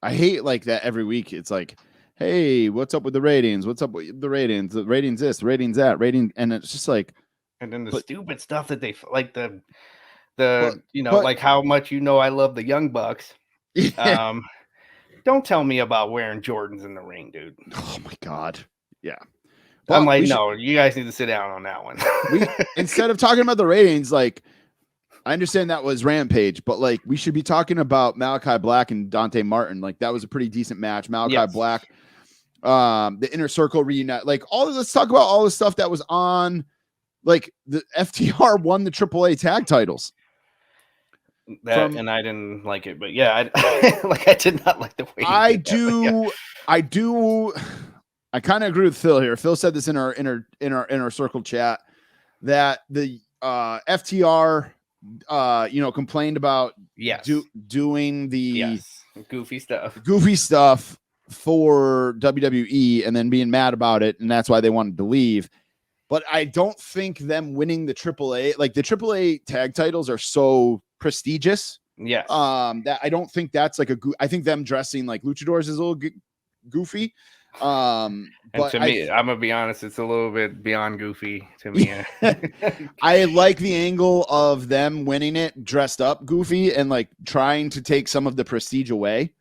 hate like that every week. It's like, hey, what's up with the ratings? What's up with the ratings? The ratings this, ratings that, rating, and it's just like, and then the stupid stuff that they like the you know, but, like how much, you know, I love the Young Bucks. Yeah. Don't tell me about wearing Jordans in the ring, dude. Oh my god, yeah. But I'm like, no, you guys need to sit down on that one. Instead of talking about the ratings, like, I understand that was Rampage, but like we should be talking about Malachi Black and Dante Martin. Like that was a pretty decent match. Malachi Black, the Inner Circle reunite, like all this. Let's talk about all the stuff that was on. Like the FTR won the AAA tag titles. And I didn't like it, but yeah, I did not like the way I kind of agree with Phil here. Phil said this in our inner circle chat that the FTR complained about doing the goofy stuff for WWE and then being mad about it, and that's why they wanted to leave. But I don't think them winning the AAA, like the AAA tag titles are so prestigious. Yes. That I don't think that's like I think them dressing like luchadors is a little goofy. And to me, I'm gonna be honest, it's a little bit beyond goofy to me. I like the angle of them winning it dressed up goofy and like trying to take some of the prestige away,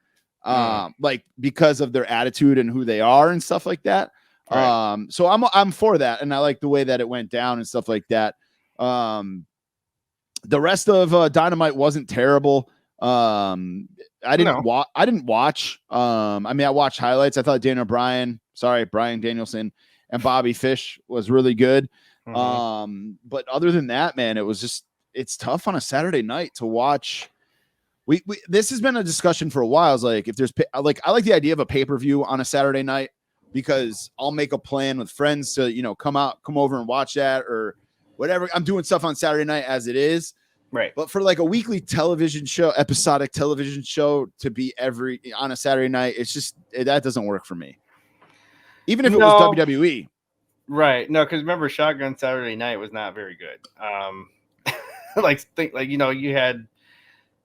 like because of their attitude and who they are and stuff like that. Right. So I'm for that, and I like the way that it went down and stuff like that. The rest of Dynamite wasn't terrible. I didn't watch. I mean, I watched highlights. I thought Brian Danielson and Bobby Fish was really good. But other than that, man, it's tough on a Saturday night to watch. This has been a discussion for a while. It's like, if there's I like the idea of a pay-per-view on a Saturday night, because I'll make a plan with friends to, come over and watch that or whatever. I'm doing stuff on Saturday night as it is. Right. But for like a weekly television show, episodic television show to be on a Saturday night, it's just, that doesn't work for me. Even if it was WWE. Right. No, because remember, Shotgun Saturday Night was not very good.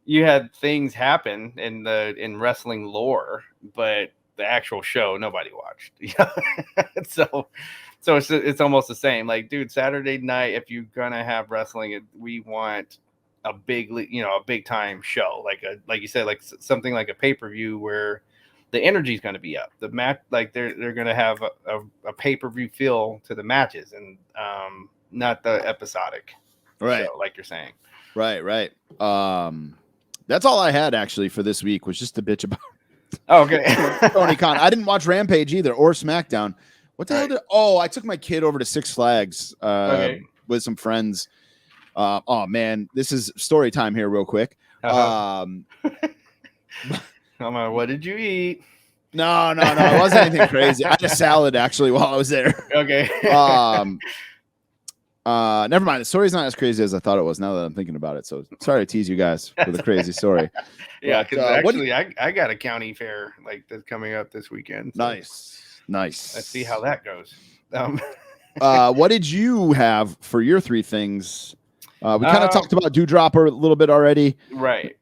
You had things happen in wrestling lore, but the actual show nobody watched. So it's almost the same. Like, dude, Saturday night, if you're gonna have wrestling, we want a big time show, like you said, like something like a pay-per-view where the energy is going to be up. The match, like they're going to have a pay-per-view feel to the matches, and not the episodic, right? Show, like you're saying, right. That's all I had actually for this week, was just to bitch about. Oh, okay. Tony Khan. I didn't watch Rampage either or SmackDown. What the hell I took my kid over to Six Flags with some friends. Oh man, this is story time here, real quick. What did you eat? No, it wasn't anything crazy. I had a salad actually while I was there. Okay. Never mind. The story's not as crazy as I thought it was. Now that I'm thinking about it, so sorry to tease you guys with a crazy story. Yeah, because actually, I got a county fair like that's coming up this weekend. So nice. Let's see how that goes. What did you have for your three things? We kind of talked about Dewdropper a little bit already. Right.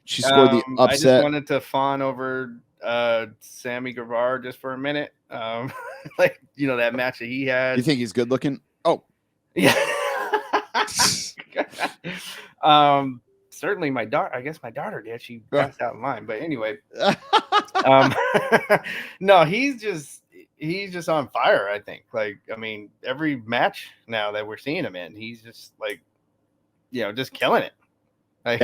She scored the upset. I just wanted to fawn over Sammy Guevara just for a minute. Like, that match that he had. You think he's good looking? Oh. Yeah. Certainly my daughter, I guess my daughter did. She passed out in line. But anyway. No, he's just on fire, I think. Like, I mean, every match now that we're seeing him in, he's just like, just killing it. Like,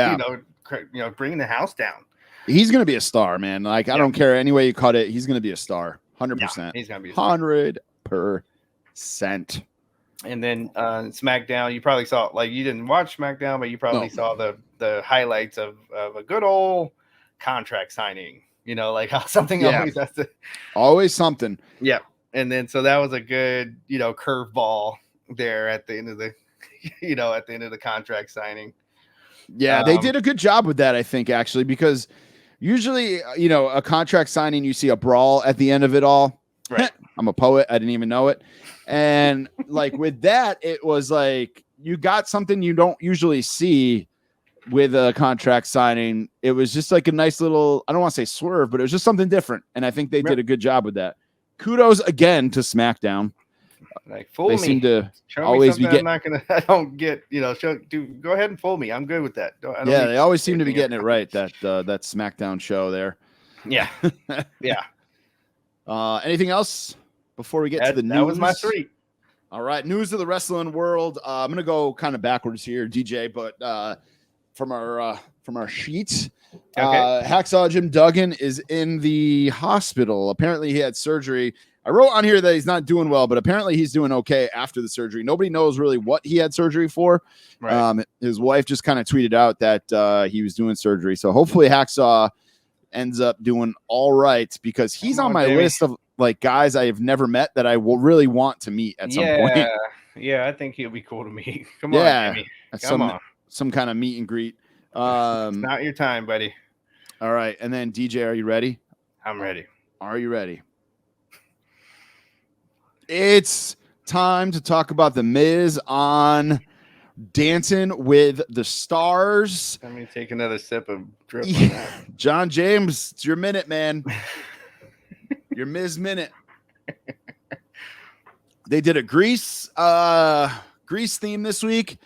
bringing the house down. He's going to be a star, man. Like, I don't care any way you cut it. He's going to be a star. 100%. Yeah, he's going to be a star. 100%. And then SmackDown, you probably saw, like, you didn't watch SmackDown, but you probably saw the highlights of a good old contract signing. Like how something always has to. Always something. Yeah. And then, so that was a good, curveball there at the end of the, at the end of the contract signing. Yeah, they did a good job with that, I think, actually, because usually, a contract signing, you see a brawl at the end of it all. Right. I'm a poet. I didn't even know it. And like with that, it was like you got something you don't usually see with a contract signing. It was just like a nice little, I don't want to say swerve, but it was just something different. And I think they did a good job with that. Kudos again to SmackDown. Like, fool they me. Seem to show always me be getting. I don't get, go ahead and fool me. I'm good with that. They always seem to be getting it right. That SmackDown show there. Yeah. Yeah. Anything else before we get to the news? That was my three. All right. News of the wrestling world. I'm going to go kind of backwards here, DJ, but from our sheets, Hacksaw Jim Duggan is in the hospital. Apparently he had surgery. I wrote on here that he's not doing well, but apparently he's doing okay after the surgery. Nobody knows really what he had surgery for. Right. His wife just kind of tweeted out that he was doing surgery. So hopefully Hacksaw ends up doing all right, because he's on my list of like guys I have never met that I will really want to meet at some point. Yeah, I think he'll be cool to meet. Come on, Jimmy. Come on. Some kind of meet and greet. It's not your time, buddy. All right. And then DJ, are you ready? I'm ready. Are you ready? It's time to talk about The Miz on Dancing with the Stars. Let me take another sip of drip. John James, it's your minute, man. Your Miz minute. They did a Grease theme this week,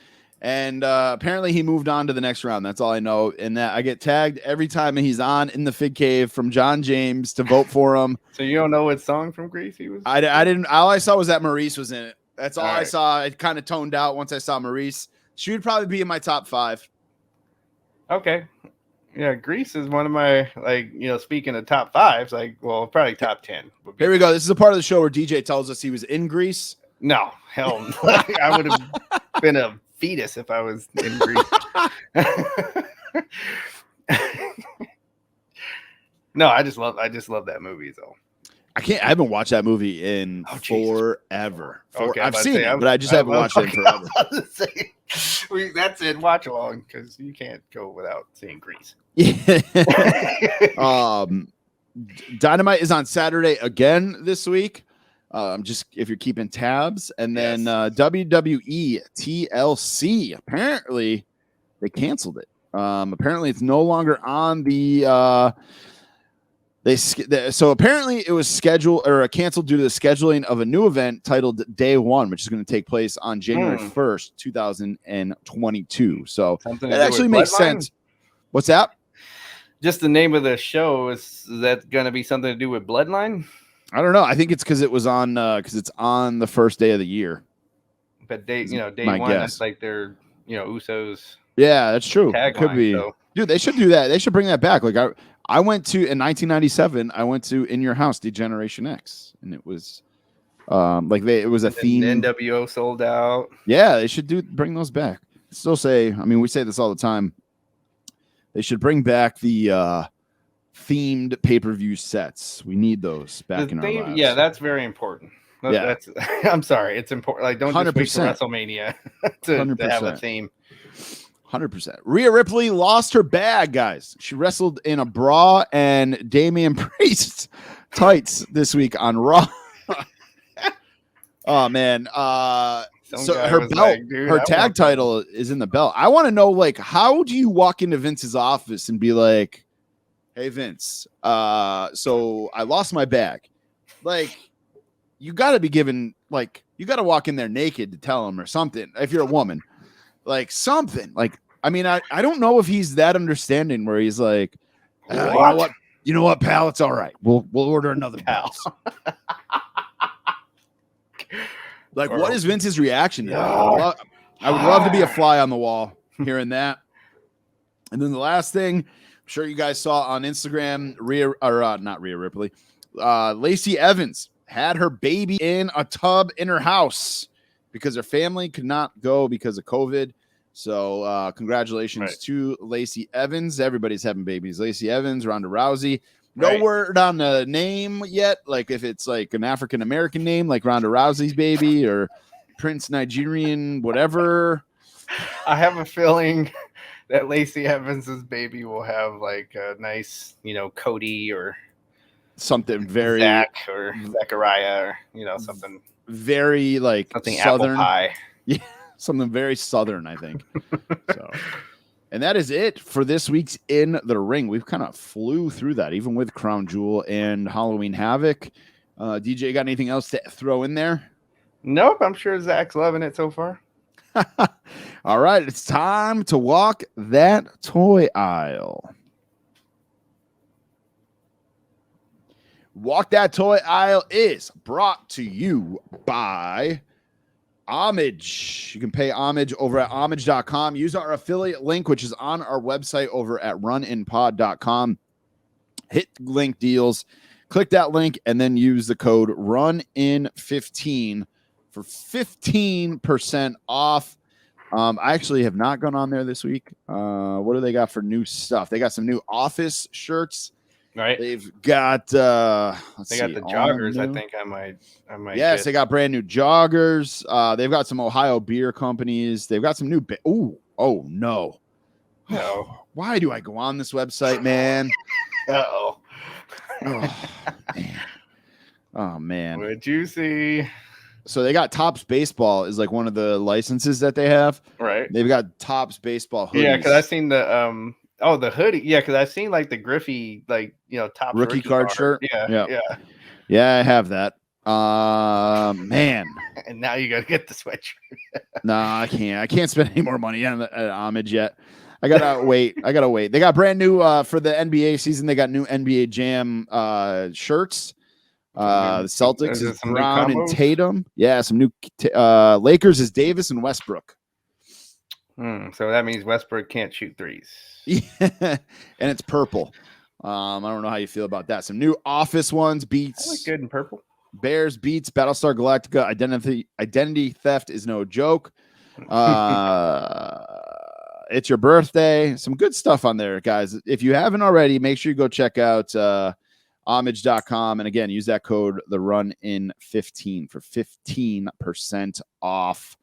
and apparently he moved on to the next round. That's all I know. And that I get tagged every time he's on in the Fig Cave from John James to vote for him. So you don't know what song from Grease he was? I didn't. All I saw was that Maurice was in it. That's all I saw. It kind of toned out once I saw Maurice. She would probably be in my top 5. Okay. Yeah, Grease is one of my, like, speaking of top 5s, like, well, probably top 10. Here we go. This is a part of the show where DJ tells us he was in Grease. No, hell no. I would have been a fetus if I was in Grease. No, I just love that movie, though. I haven't watched that movie in forever. Okay, I've seen it, but I just haven't watched it in forever. That's it. Watch along, because you can't go without seeing Grease. Dynamite is on Saturday again this week. Just if you're keeping tabs, and then WWE TLC. Apparently, they canceled it. Apparently, it's no longer on the. So apparently it was scheduled or canceled due to the scheduling of a new event titled Day One, which is going to take place on January 1st, 2022. So that actually makes sense. What's that? Just the name of the show, is that going to be something to do with Bloodline? I don't know. I think it's because it was on it's on the first day of the year. But day one, that's like their Usos. Yeah, that's true. Tagline, could be. So. Dude, they should do that. They should bring that back. Like I went to in 1997. I went to In Your House, Degeneration X, and it was it was a theme. NWO sold out. Yeah, they should bring those back. Still say, I mean, we say this all the time. They should bring back the themed pay-per-view sets. We need those back in our lives. Yeah, that's very important. Yeah. That's I'm sorry, it's important. Like, don't just wait for 100%. WrestleMania to have a theme. 100%. Rhea Ripley lost her bag, guys. She wrestled in a bra and Damian Priest tights this week on Raw. Oh man. So her belt, like, her tag title is in the belt. I want to know, like, how do you walk into Vince's office and be like, "Hey Vince, so I lost my bag." Like, you got to be given, like, you got to walk in there naked to tell him or something. If you're a woman, like something. Like, I mean, I don't know if he's that understanding where he's like, you know what, pal, it's all right. We'll order another belt. Like, what is Vince's reaction to that? I would love to be a fly on the wall hearing that. And then the last thing, I'm sure you guys saw on Instagram, not Rhea Ripley, Lacey Evans had her baby in a tub in her house because her family could not go because of COVID. So congratulations to Lacey Evans. Everybody's having babies. Lacey Evans, Ronda Rousey. No word on the name yet, like if it's like an African-American name, like Ronda Rousey's baby or Prince Nigerian, whatever. I have a feeling that Lacey Evans's baby will have like a nice, Cody or something very Zach or Zachariah or, something very like something southern. Apple pie. Yeah, something very southern, I think. So. And that is it for this week's In the Ring. We've kind of flew through that, even with Crown Jewel and Halloween Havoc. DJ, got anything else to throw in there? Nope, I'm sure Zach's loving it so far. All right, it's time to walk that toy aisle. Walk That Toy Aisle is brought to you by Homage. You can pay homage over at homage.com. Use our affiliate link, which is on our website over at runinpod.com. Hit link deals, click that link, and then use the code RUNIN15 for 15% off. I actually have not gone on there this week. What do they got for new stuff? They got some new Office shirts. Right. They've got they got the joggers. I think I might Yes, they got brand new joggers. They've got some Ohio beer companies. They've got some new oh no. Why do I go on this website, man? Oh man. Oh man. What'd you see? So they got Topps Baseball is like one of the licenses that they have. Right. They've got Topps Baseball hoodies. Yeah, because I've seen the the hoodie. Yeah, because I've seen like the Griffey, like Topps rookie card shirt. Yeah, I have that. Man. And now you got to get the sweatshirt. No, I can't. I can't spend any more money on homage yet. I gotta wait. They got brand new for the NBA season. They got new NBA Jam shirts. The Celtics is Brown and Tatum. Yeah, some new Lakers is Davis and Westbrook. So that means Westbrook can't shoot threes. Yeah, and it's purple. I don't know how you feel about that. Some new Office ones. Beats. I look good in purple. Bears beats Battlestar Galactica. Identity theft is no joke. It's your birthday. Some good stuff on there, guys. If you haven't already, make sure you go check out homage.com. And again, use that code the RUNIN15 for 15% off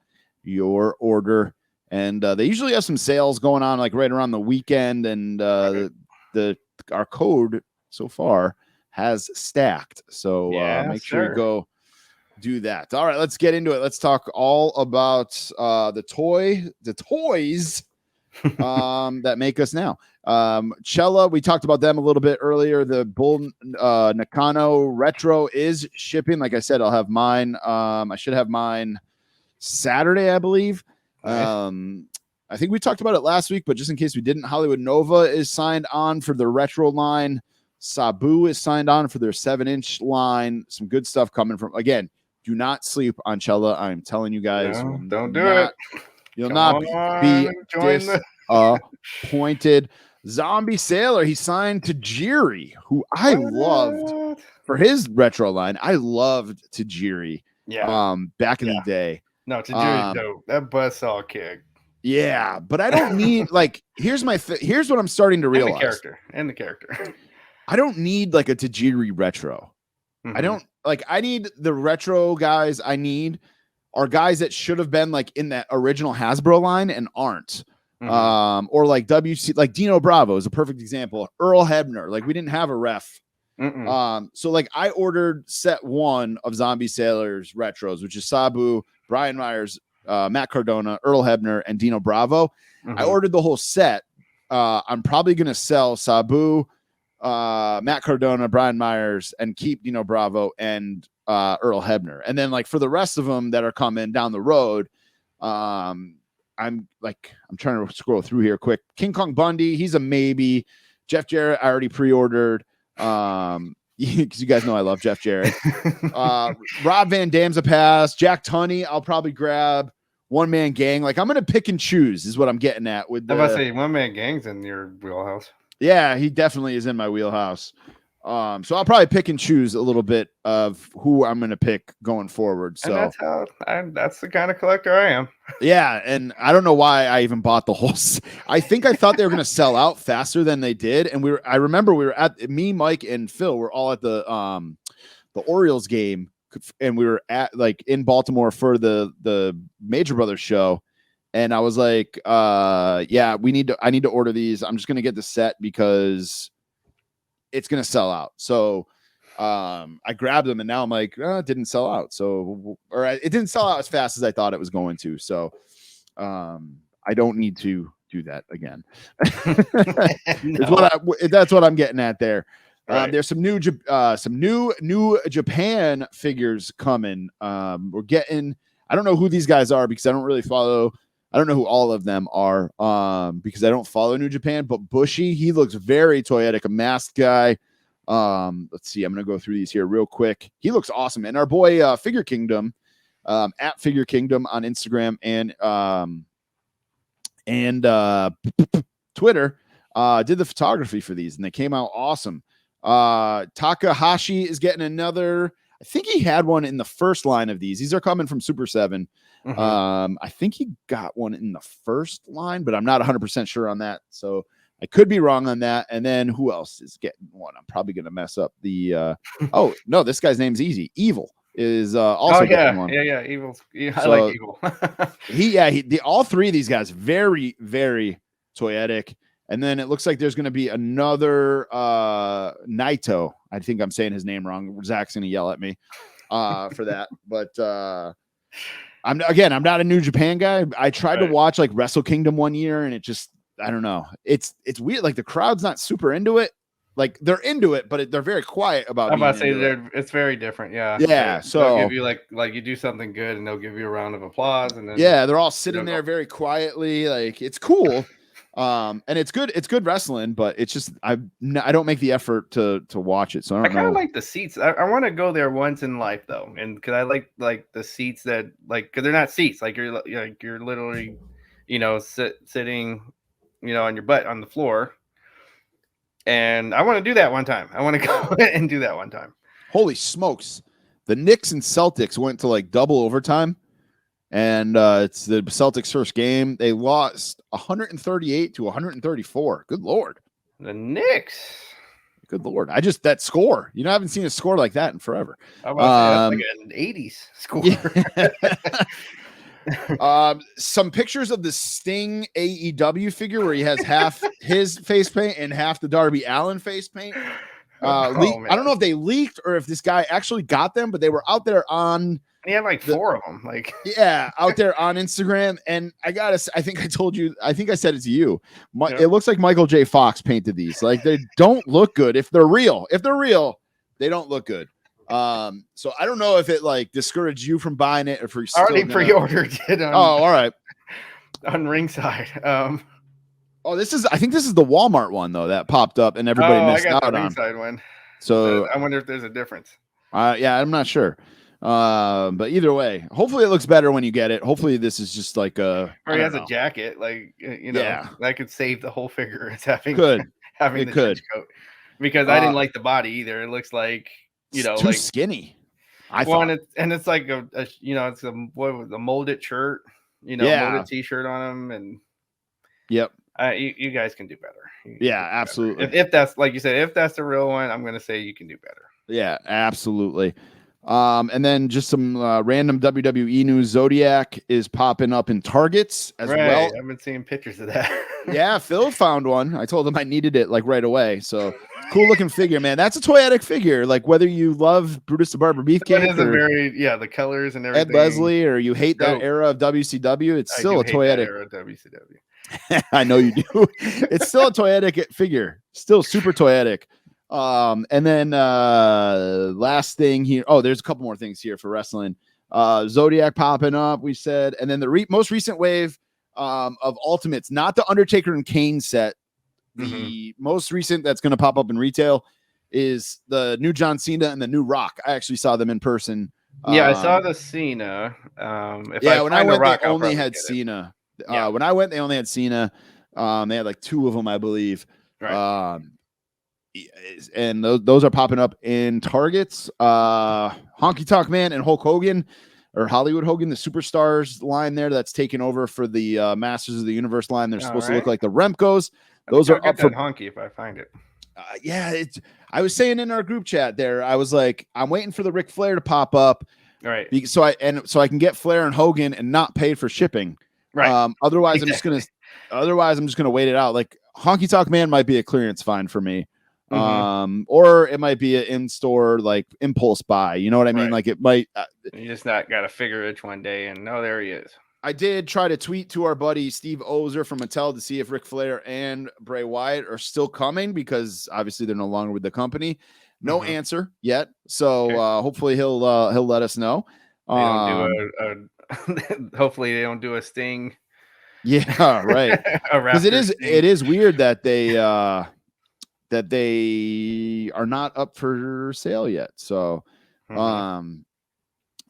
your order. And they usually have some sales going on like right around the weekend. And our code so far has stacked. So make sure you go do that. All right, let's get into it. Let's talk all about the toys that make us now. Cella, we talked about them a little bit earlier. The Bull Nakano Retro is shipping. Like I said, I'll have mine. I should have mine Saturday, I believe. I think we talked about it last week, but just in case we didn't, Hollywood Nova is signed on for the retro line. Sabu is signed on for their 7-inch line. Some good stuff coming from, again, do not sleep on Cella. I'm telling you guys. No, don't do it. You'll not be disappointed. Zombie Sailor, he signed to Tajiri, who I loved for his retro line. I loved Tajiri back in the day. No, Tajiri's dope. That buzzsaw kick. Yeah, but I don't need like. Here's what I'm starting to realize. And the character. I don't need like a Tajiri retro. I don't like. I need the retro guys. I need are guys that should have been like in that original Hasbro line and aren't. Or like WC, like Dino Bravo is a perfect example. Earl Hebner, like we didn't have a ref. So like I ordered set 1 of Zombie Sailors retros, which is Sabu, Brian Myers, Matt Cardona, Earl Hebner, and Dino Bravo. I ordered the whole set. I'm probably gonna sell Sabu, Matt Cardona, Brian Myers, and keep Dino Bravo and Earl Hebner. And then like for the rest of them that are coming down the road, I'm trying to scroll through here quick. King Kong Bundy, he's a maybe. Jeff Jarrett, I already pre-ordered. Because you guys know I love Jeff Jarrett. Rob Van Dam's a pass. Jack Tunney, I'll probably grab. One Man Gang. Like I'm gonna pick and choose is what I'm getting at with I'm about to say One Man Gang's in your wheelhouse. Yeah, he definitely is in my wheelhouse. So I'll probably pick and choose a little bit of who I'm going to pick going forward. So and that's the kind of collector I am. Yeah, and I don't know why I even bought the whole. I think I thought they were going to sell out faster than they did, and I remember we were at me, Mike, and Phil were all at the Orioles game, and we were at like in Baltimore for the Major Brothers show. And I was like, yeah, I need to order these. I'm just going to get the set because it's going to sell out. So I grabbed them and now I'm like, it didn't sell out. So, it didn't sell out as fast as I thought it was going to. So I don't need to do that again. That's what I'm getting at there. Right. There's some new Japan figures coming. We're getting, I don't know who these guys are because I don't really follow. I don't know who all of them are because I don't follow New Japan, but Bushi, he looks very toyetic, a masked guy. Let's see. I'm going to go through these here real quick. He looks awesome. And our boy Figure Kingdom at Figure Kingdom on Instagram and Twitter did the photography for these and they came out awesome. Takahashi is getting another. I think he had one in the first line of these. These are coming from Super 7. I think he got one in the first line, but I'm not 100% sure on that. So I could be wrong on that. And then who else is getting one? I'm probably going to mess up the oh, no, this guy's name's easy. Evil is also getting one. Yeah, Evil. Yeah, I like Evil. All three of these guys very, very toyetic. And then it looks like there's going to be another Naito. I think I'm saying his name wrong. Zach's going to yell at me for that. But I'm not a New Japan guy. I tried to watch like Wrestle Kingdom one year, and it just, I don't know. It's weird. Like the crowd's not super into it. Like they're into it, but they're very quiet about. I'm about to say it's very different. Yeah. Yeah. So they'll give you like you do something good, and they'll give you a round of applause, and then they're all sitting there very quietly. Like it's cool. And it's good wrestling, but it's just I don't make the effort to watch it. So I kind of like the seats. I want to go there once in life though, and because I like the seats that because they're not seats, like you're literally sitting on your butt on the floor, and I want to do that one time. I want to go and do that one time. Holy smokes, the Knicks and Celtics went to like double overtime. And it's the Celtics' first game. They lost 138 to 134. Good Lord. The Knicks. Good Lord. That score. I haven't seen a score like that in forever. How about like an 80s score? Yeah. Some pictures of the Sting AEW figure where he has half his face paint and half the Darby Allin face paint. I don't know if they leaked or if this guy actually got them, but they were out there on... He had like 4 of them, out there on Instagram. And I think I said it to you. It looks like Michael J. Fox painted these. Like they don't look good. If they're real, they don't look good. So I don't know if it like discouraged you from buying it or if you're already pre-ordered it. All right. On Ringside. I think this is the Walmart one though that popped up and everybody missed out on. Ringside one. So I wonder if there's a difference. I'm not sure. But either way, hopefully it looks better when you get it. Hopefully this is just like or he has a jacket, that could save the whole figure. It's having the trench coat because I didn't like the body either. It looks like it's too skinny. It's like it's a molded shirt. molded T-shirt on them, and yep. You guys can do better. Absolutely. If that's like you said, if that's the real one, I'm gonna say you can do better. Yeah, absolutely. And then just some random WWE news. Zodiac is popping up in Targets as well. I've been seeing pictures of that. Yeah, Phil found one. I told him I needed it like right away. So cool looking figure, man. That's a toyetic figure. Like whether you love Brutus the Barber Beefcake or the colors and everything. Ed Leslie, or you hate that era of WCW, it's still a toyetic era of WCW. I know you do. It's still a toyetic figure. Still super toyetic. And then last thing here. Oh, there's a couple more things here for wrestling. Zodiac popping up, we said, and then the most recent wave of Ultimates, not the Undertaker and Kane set. The most recent that's going to pop up in retail is the new John Cena and the new Rock. I actually saw them in person. Yeah, I saw the Cena. When I went, they only had Cena. When I went, they only had Cena. They had like 2 of them, I believe. Right. And those are popping up in Targets. Honky Tonk Man and Hulk Hogan, or Hollywood Hogan, the Superstars line there that's taken over for the Masters of the Universe line. They're supposed to look like the Remcos. Those are up for Honky if I find it. I was saying in our group chat there, I was like, I'm waiting for the Ric Flair to pop up. Right. So I can get Flair and Hogan and not pay for shipping. Right. Otherwise, exactly. I'm just gonna wait it out. Like Honky Tonk Man might be a clearance find for me. Or it might be an in-store like impulse buy. You know what I mean? Like it might. You just not got to figure it one day, and there he is. I did try to tweet to our buddy Steve Ozer from Mattel to see if Ric Flair and Bray Wyatt are still coming, because obviously they're no longer with the company. No answer yet, so hopefully he'll let us know. Hopefully they don't do a Sting. Yeah, right. Because it is weird that they are not up for sale yet. So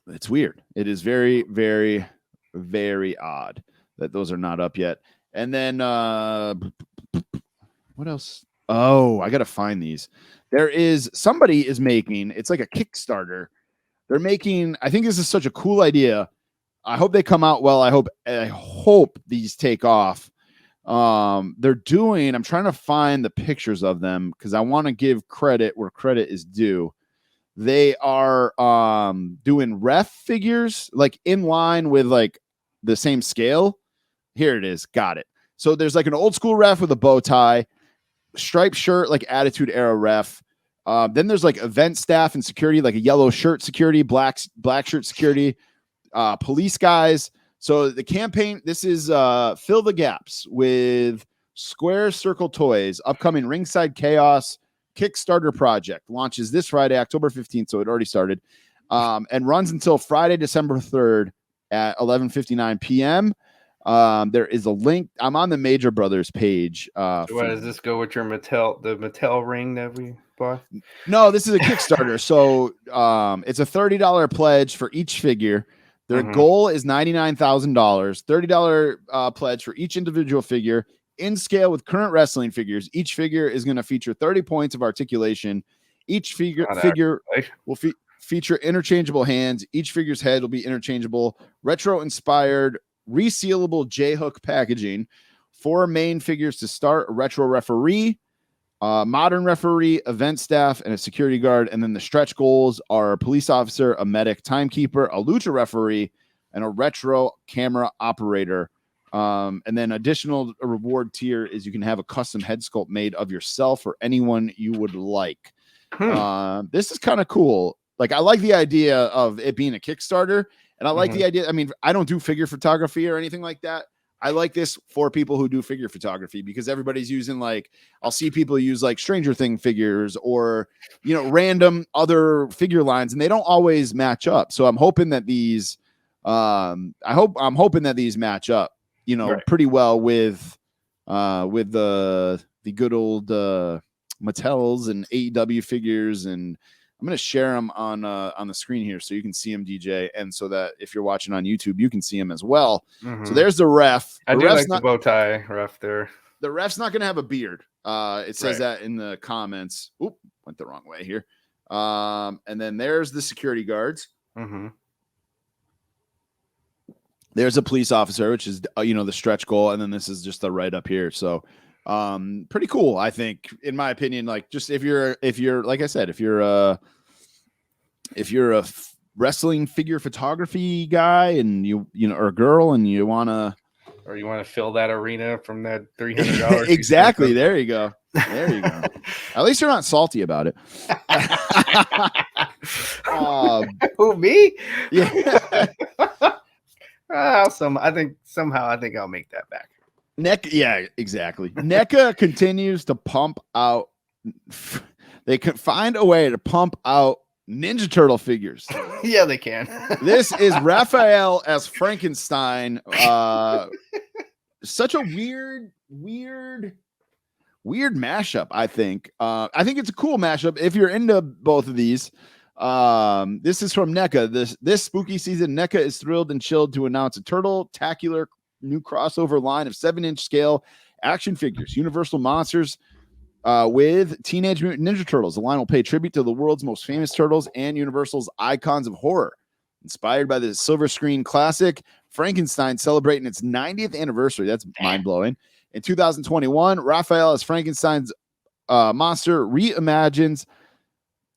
it's weird. It is very, very, very odd that those are not up yet. And then what else? Oh, I gotta find these. Somebody is making, it's like a Kickstarter. They're making, I think this is such a cool idea. I hope they come out well. I hope these take off. I'm trying to find the pictures of them because I want to give credit where credit is due. They are doing ref figures like in line with like the same scale. Here it is. Got it. So there's like an old school ref with a bow tie, striped shirt, like Attitude Era ref. Then there's like event staff and security, like a yellow shirt security, black shirt security, police guys. So the campaign, this is Fill the Gaps with Square Circle Toys, upcoming Ringside Chaos Kickstarter project. Launches this Friday, October 15th, so it already started, and runs until Friday, December 3rd at 11:59 p.m. There is a link. I'm on the Major Brothers page. So what does this go with the Mattel ring that we bought? No, this is a Kickstarter. So it's a $30 pledge for each figure. Their goal is $99,000, $30 pledge for each individual figure in scale with current wrestling figures. Each figure is going to feature 30 points of articulation. Each figure will feature interchangeable hands. Each figure's head will be interchangeable, retro-inspired, resealable J-hook packaging. 4 main figures to start: a retro referee, modern referee, event staff, and a security guard. And then the stretch goals are a police officer, a medic, timekeeper, a lucha referee, and a retro camera operator. And then additional reward tier is you can have a custom head sculpt made of yourself or anyone you would like. This is kind of cool. Like, I like the idea of it being a Kickstarter, and I like the idea. I mean, I don't do figure photography or anything like that. I like this for people who do figure photography, because everybody's using, like, I'll see people use like Stranger Thing figures or, random other figure lines, and they don't always match up. So I'm hoping that these, I'm hoping that these match up, pretty well with the good old Mattels and AEW figures. And I'm going to share them on the screen here so you can see them, DJ, and so that if you're watching on YouTube, you can see them as well. So there's the ref. I do like the bow tie ref there. The ref's not going to have a beard. It says that in the comments. Oop, went the wrong way here. And then there's the security guards. There's a police officer, which is the stretch goal, and then this is just the right up here. So pretty cool, I think, in my opinion. Like, just if you're like I said, if you're a wrestling figure photography guy and or a girl and you want to fill that arena from that $300 exactly, there you go. At least you're not salty about it. Who, me? Yeah. I think I'll make that back. NECA, yeah, exactly. NECA continues to pump out. They can find a way to pump out Ninja Turtle figures. Yeah, they can. This is Raphael as Frankenstein. Such a weird mashup. I think it's a cool mashup if you're into both of these. This is from NECA. This spooky season, NECA is thrilled and chilled to announce a turtle-tacular new crossover line of 7-inch scale action figures, Universal Monsters, with Teenage Mutant Ninja Turtles. The line will pay tribute to the world's most famous turtles and Universal's icons of horror. Inspired by the silver screen classic, Frankenstein celebrating its 90th anniversary. That's mind-blowing. In 2021, Raphael as Frankenstein's monster reimagines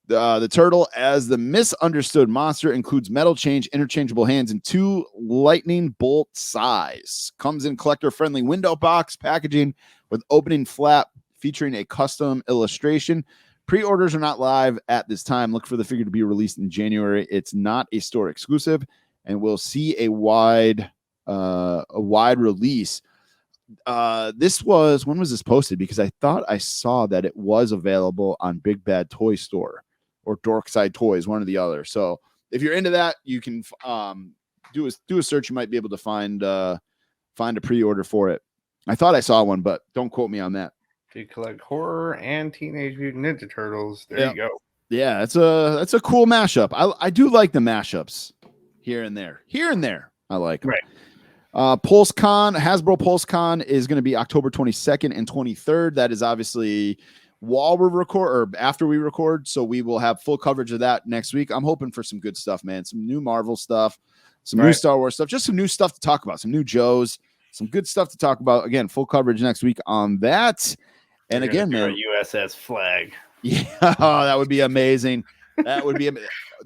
the turtle as the misunderstood monster, includes metal change, interchangeable hands, and 2 lightning bolt size. Comes in collector-friendly window box packaging with opening flap featuring a custom illustration. Pre-orders are not live at this time. Look for the figure to be released in January. It's not a store exclusive, and we'll see a wide release. When was this posted? Because I thought I saw that it was available on Big Bad Toy Store or Dorkside Toys, one or the other. So if you're into that, you can do a search. You might be able to find a pre-order for it. I thought I saw one, but don't quote me on that. If you collect horror and Teenage Mutant Ninja Turtles, there you go. Yeah, that's a cool mashup. I do like the mashups here and there. I like them. Right. PulseCon, Hasbro PulseCon is going to be October 22nd and 23rd. That is obviously while we record or after we record, so we will have full coverage of that next week. I'm hoping for some good stuff, man. Some new Marvel stuff, some new Star Wars stuff, just some new stuff to talk about, some new Joes, some good stuff to talk about. Again, full coverage next week on that. And again, man, USS Flag. Yeah, that would be amazing. That would be.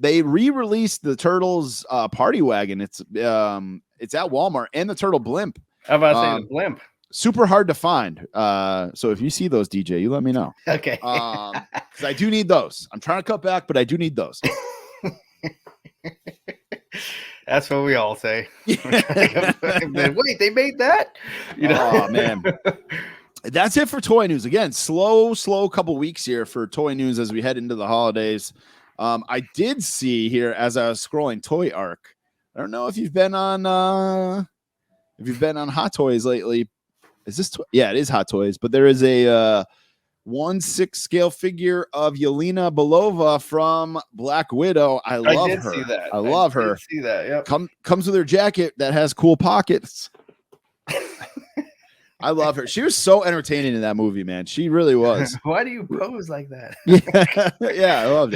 They re-released the Turtles party wagon. It's at Walmart, and the Turtle blimp. How about saying the blimp? Super hard to find. So if you see those, DJ, you let me know. Okay. Because I do need those. I'm trying to cut back, but I do need those. That's what we all say. Wait, they made that? Oh man. That's it for toy news. Again, slow couple weeks here for toy news as we head into the holidays. I did see here as I was scrolling Toy Arc. I don't know if you've been on Hot Toys lately. Is this? Yeah, it is Hot Toys. But there is a 1/6 scale figure of Yelena Belova from Black Widow. I love her. See that. I love her. See that? Yep. Comes with her jacket that has cool pockets. I love her. She was so entertaining in that movie, man. She really was. Why do you pose like that? Yeah, I loved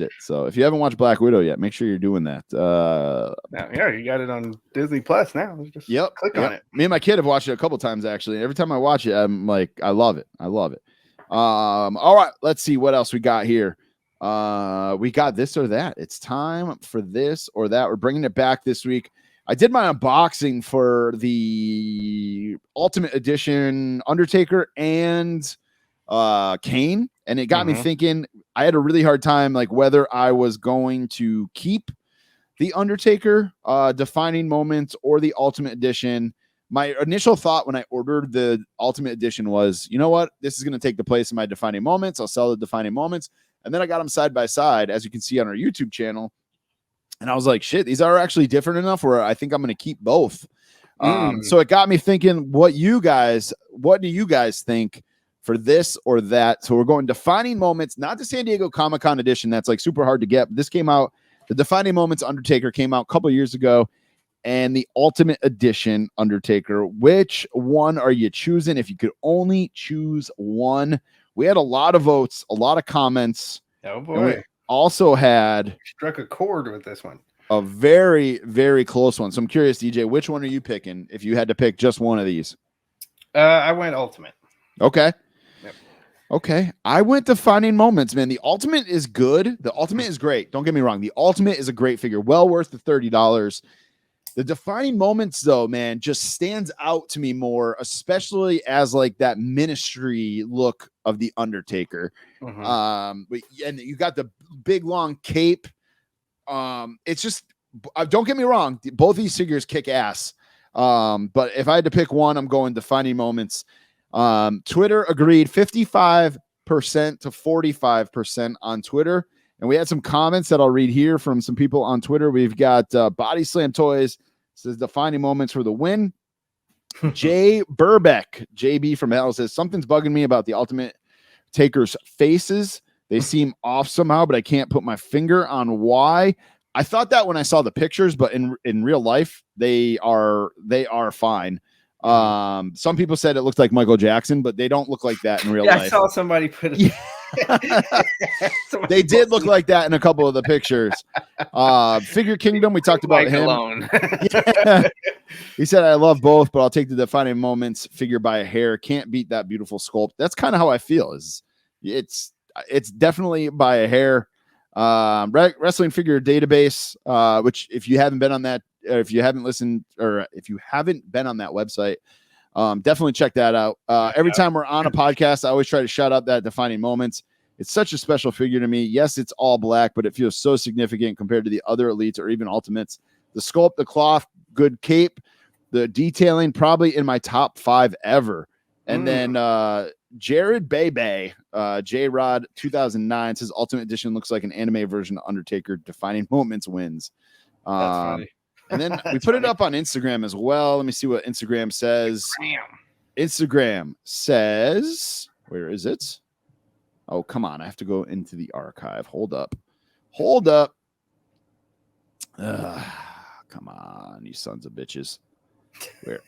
it. So if you haven't watched Black Widow yet, make sure you're doing that. Yeah, you got it on Disney Plus now. Just click on it. Me and my kid have watched it a couple times actually. Every time I watch it, I'm like, I love it. All right, let's see what else we got here. We got this or that. It's time for this or that. We're bringing it back this week. I did my unboxing for the Ultimate Edition Undertaker and Kane, and it got me thinking. I had a really hard time like whether I was going to keep the Undertaker Defining Moments or the Ultimate Edition. My initial thought when I ordered the Ultimate Edition was, you know what? This is going to take the place of my Defining Moments. I'll sell the Defining Moments. And then I got them side by side, as you can see on our YouTube channel. And I was like, shit, these are actually different enough where I think I'm going to keep both. So it got me thinking, what do you guys think for this or that? So we're going Defining Moments, not the San Diego Comic-Con edition. That's like super hard to get. This came out, the Defining Moments Undertaker came out a couple years ago, and the Ultimate Edition Undertaker. Which one are you choosing? If you could only choose one. We had a lot of votes, a lot of comments. Oh boy. Also had struck a chord with this one. a very, very close one. So I'm curious, DJ, which one are you picking if you had to pick just one of these? I went Ultimate. Okay. Yep. Okay. I went Defining Moments, man. The Ultimate is good. The Ultimate is great. Don't get me wrong. The Ultimate is a great figure. Well worth the $30. The Defining Moments, though, man, just stands out to me more, especially as like that ministry look of the Undertaker. And you got the big long cape. It's just, don't get me wrong, both these figures kick ass. But if I had to pick one, I'm going Defining Moments. Twitter agreed 55% to 45% on Twitter. And we had some comments that I'll read here from some people on Twitter. We've got Body Slam Toys says Defining Moments for the win. Jay Burbeck, JB from Hell, says something's bugging me about the Ultimate Taker's faces. They seem off somehow, but I can't put my finger on why. I thought that when I saw the pictures, but in real life, they are fine. Some people said it looked like Michael Jackson, but they don't look like that in real life. I saw somebody put it. They did look like that in a couple of the pictures. Figure Kingdom, we talked about him. Alone. Yeah. He said, I love both, but I'll take the Defining Moments figure by a hair. Can't beat that beautiful sculpt. That's kind of how I feel. It's definitely by a hair. Wrestling Figure Database, which if you haven't been on that, or if you haven't listened, or if you haven't been on that website, definitely check that out. Every time we're on a podcast, I always try to shout out that Defining Moments. It's such a special figure to me. Yes, it's all black, but it feels so significant compared to the other elites or even ultimates. The sculpt, the cloth, good cape, the detailing, probably in my top 5 ever. And then Jared Bebe, J-Rod 2009 says Ultimate Edition looks like an anime version of Undertaker. Defining Moments wins. That's funny. And then we put it up on Instagram as well. Let me see what Instagram says. Instagram says, where is it? Oh, come on. I have to go into the archive. Hold up. Come on, you sons of bitches. Where?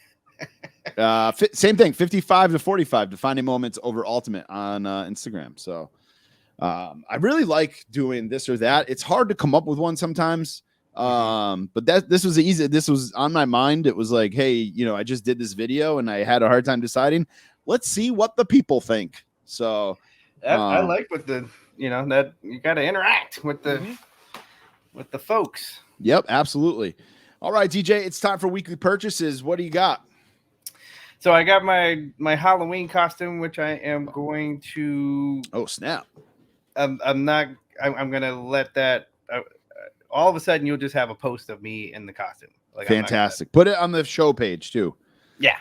Same thing, 55 to 45 Defining Moments over Ultimate on Instagram. So I really like doing this or that. It's hard to come up with one sometimes. But this was easy. This was on my mind. It was like, hey, I just did this video and I had a hard time deciding. Let's see what the people think. So I like with the, that you got to interact with the folks. Yep, absolutely. All right, DJ, it's time for weekly purchases. What do you got? So I got my Halloween costume, which I am going to. Oh, snap! I'm gonna let that. All of a sudden, you'll just have a post of me in the costume. Like, fantastic. Put it on the show page too. Yeah.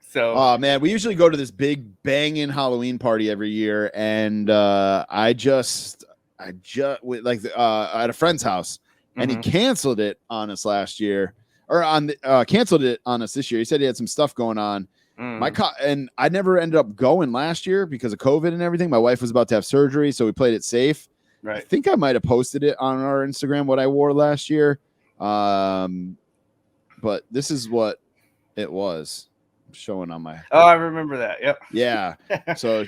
So. Oh man, we usually go to this big banging Halloween party every year, and I just at a friend's house, and he canceled it on us last year, or canceled it on us this year. He said he had some stuff going on. And I never ended up going last year because of COVID and everything. My wife was about to have surgery, so we played it safe. Right. I think I might have posted it on our Instagram what I wore last year. But this is what it was showing on my. Oh, I remember that. Yep. Yeah. So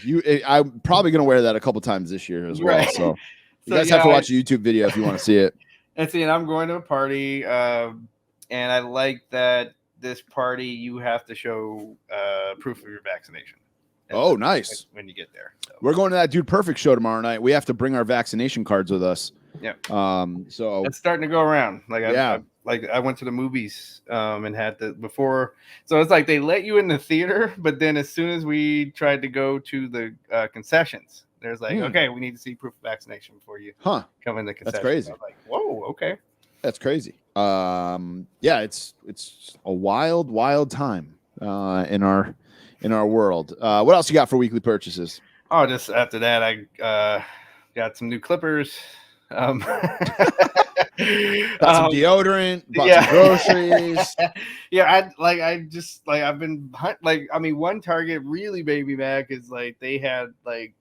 I'm probably gonna wear that a couple times this year as well. Right. So you guys have to watch a YouTube video if you want to see it. And I'm going to a party, and I like that this party you have to show proof of your vaccination. Oh, nice. When you get there. So. We're going to that Dude Perfect show tomorrow night. We have to bring our vaccination cards with us. Yep. So it's starting to go around. Like yeah. I went to the movies and had before. So it's like they let you in the theater, but then as soon as we tried to go to the concessions, there's like, okay, we need to see proof of vaccination before you come in the concession. That's crazy. I was like, whoa, okay. That's crazy. Yeah, it's a wild time in our world. What else you got for weekly purchases? Oh, just after that, I got some new clippers. Got some deodorant, bought some groceries. Yeah, I've been one Target really made me mad because like they had like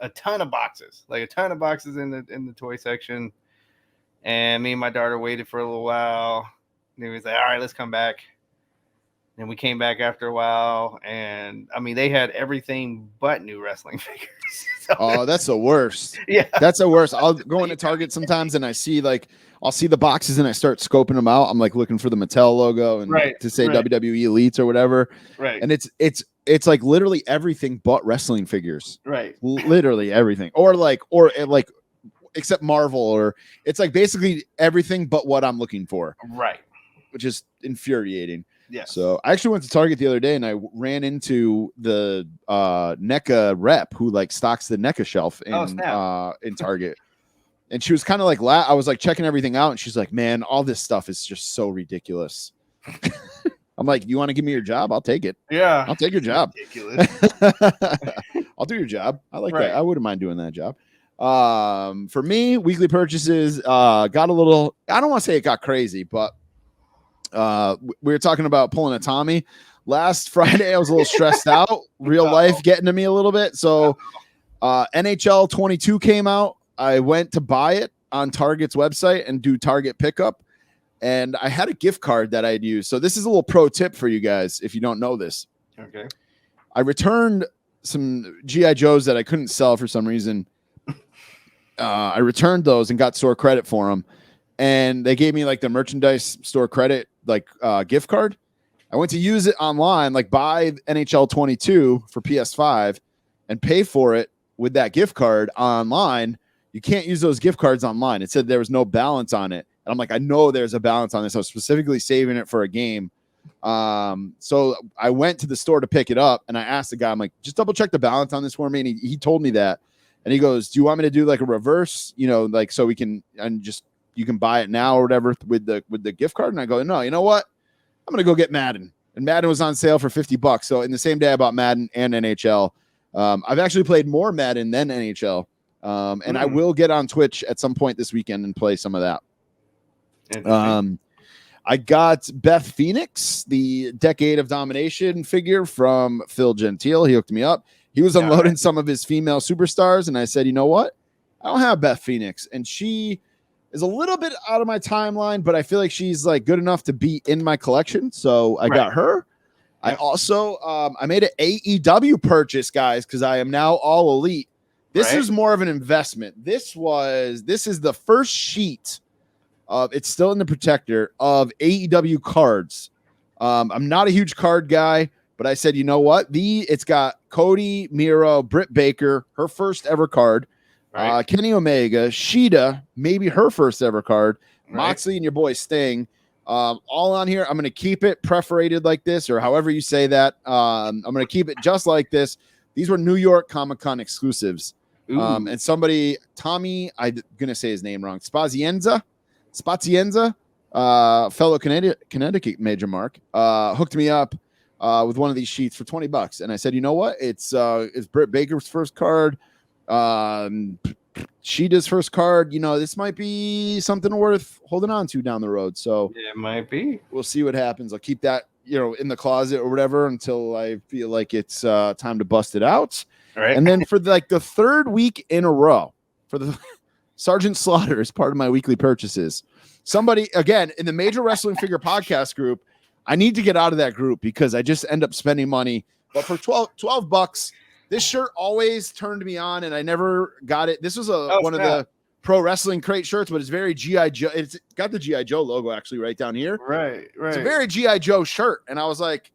a ton of boxes in the toy section, and me and my daughter waited for a little while. And he was like, "All right, let's come back." And we came back after a while, and I mean, they had everything but new wrestling figures. So, Oh, that's the worst. yeah, That's the worst. I'll go into Target sometimes and I'll see the boxes and I start scoping them out. I'm like looking for the Mattel logo and to say WWE Elites or whatever. Right. And it's like literally everything but wrestling figures. Right. Literally everything. Or except Marvel, or it's like basically everything but what I'm looking for. Right. Which is infuriating. Yeah. So I actually went to Target the other day and I ran into the NECA rep who like stocks the NECA shelf in Target. And she was kind of like, I was like checking everything out and she's like, man, all this stuff is just so ridiculous. I'm like, you want to give me your job? I'll take it. Yeah. I'll take your job. Ridiculous. I'll do your job. I like that. I wouldn't mind doing that job. For me, weekly purchases got a little, I don't want to say it got crazy, but we were talking about pulling a Tommy last Friday. I was a little stressed out, real life getting to me a little bit. So NHL 22 came out. I went to buy it on Target's website and do Target pickup. And I had a gift card that I'd use. So this is a little pro tip for you guys if you don't know this. Okay. I returned some G.I. Joes that I couldn't sell for some reason. I returned those and got store credit for them. And they gave me like the merchandise store credit, like gift card. I went to use it online, like buy NHL 22 for PS5 and pay for it with that gift card online. You can't use those gift cards online. It said there was no balance on it. And I'm like, I know there's a balance on this. I was specifically saving it for a game. So I went to the store to pick it up and I asked the guy, I'm like, just double check the balance on this for me. And he told me that. And he goes, do you want me to do like a reverse, like so we can, and just, you can buy it now or whatever with the gift card? And I go, no, you know what? I'm going to go get Madden. And Madden was on sale for $50. So in the same day I bought Madden and NHL. I've actually played more Madden than NHL. And I will get on Twitch at some point this weekend and play some of that. I got Beth Phoenix, the Decade of Domination figure from Phil Gentile. He hooked me up. He was unloading some of his female superstars. And I said, you know what? I don't have Beth Phoenix. And she is a little bit out of my timeline, but I feel like she's like good enough to be in my collection. So I got her. I also, I made an AEW purchase, guys, because I am now all elite. This is more of an investment. This is the first sheet of, it's still in the protector, of AEW cards. I'm not a huge card guy, but I said, you know what? It's got Cody, Miro, Britt Baker, her first ever card. Kenny Omega, Sheeta, maybe her first ever card. Moxley and your boy Sting. All on here. I'm going to keep it perforated like this, or however you say that. I'm going to keep it just like this. These were New York Comic-Con exclusives. And somebody, Tommy, I'm going to say his name wrong, Spazienza, fellow Connecticut Major Mark, hooked me up with one of these sheets for $20. And I said, you know what? It's Britt Baker's first card. Sheeta's first card. This might be something worth holding on to down the road. So it might be. We'll see what happens. I'll keep that, in the closet or whatever until I feel like it's time to bust it out. All right. And then for the third week in a row, for the Sergeant Slaughter is part of my weekly purchases. Somebody, again, in the Major Wrestling Figure Podcast group, I need to get out of that group because I just end up spending money. But for $12, this shirt always turned me on, and I never got it. This was one of the Pro Wrestling Crate shirts, but it's very G.I. Joe. It's got the G.I. Joe logo actually right down here. Right. It's a very G.I. Joe shirt. And I was like,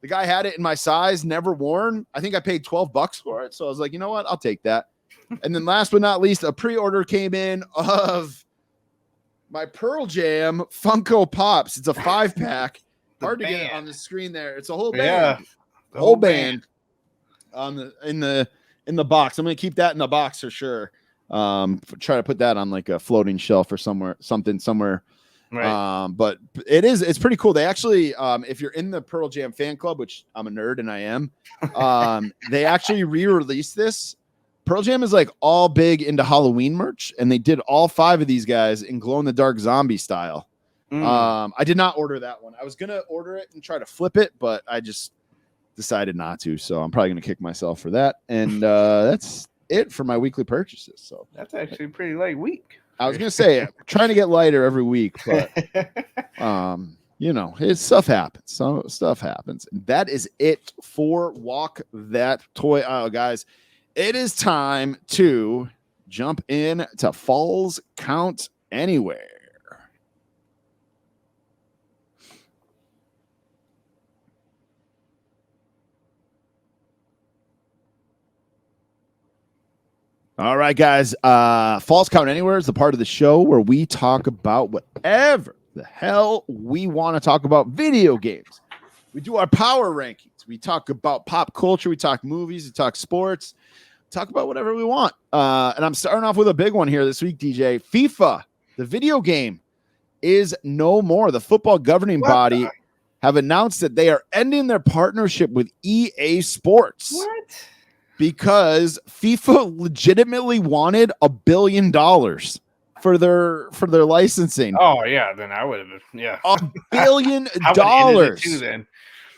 the guy had it in my size, never worn. I think I paid $12 for it. So I was like, you know what? I'll take that. And then last but not least, a pre-order came in of my Pearl Jam Funko Pops. It's a 5-pack. Hard to get it on the screen there. It's a whole band. Yeah. The whole band in the box. I'm gonna keep that in the box for sure. Try to put that on like a floating shelf or somewhere. Right. But it's pretty cool. They actually, if you're in the Pearl Jam fan club, which I'm a nerd and I am, they actually re-released this. Pearl Jam is like all big into Halloween merch, and they did all 5 of these guys in glow-in-the-dark zombie style. I did not order that one. I was gonna order it and try to flip it, but I just decided not to. So I'm probably gonna kick myself for that. And that's it for my weekly purchases. So that's actually a pretty light week. I was gonna say trying to get lighter every week, but stuff happens. So stuff happens. That is it for Walk That Toy Aisle, guys. It is time to jump in to Falls Count Anywhere. All right, guys. Falls Count Anywhere is the part of the show where we talk about whatever the hell we want to talk about. Video games. We do our power rankings. We talk about pop culture. We talk movies. We talk sports. Talk about whatever we want. And I'm starting off with a big one here this week, DJ. FIFA, the video game, is no more. The football governing body have announced that they are ending their partnership with EA Sports. What? Because FIFA legitimately wanted $1 billion for their licensing. Oh yeah, then I would have. Yeah, $1 billion. Too, then,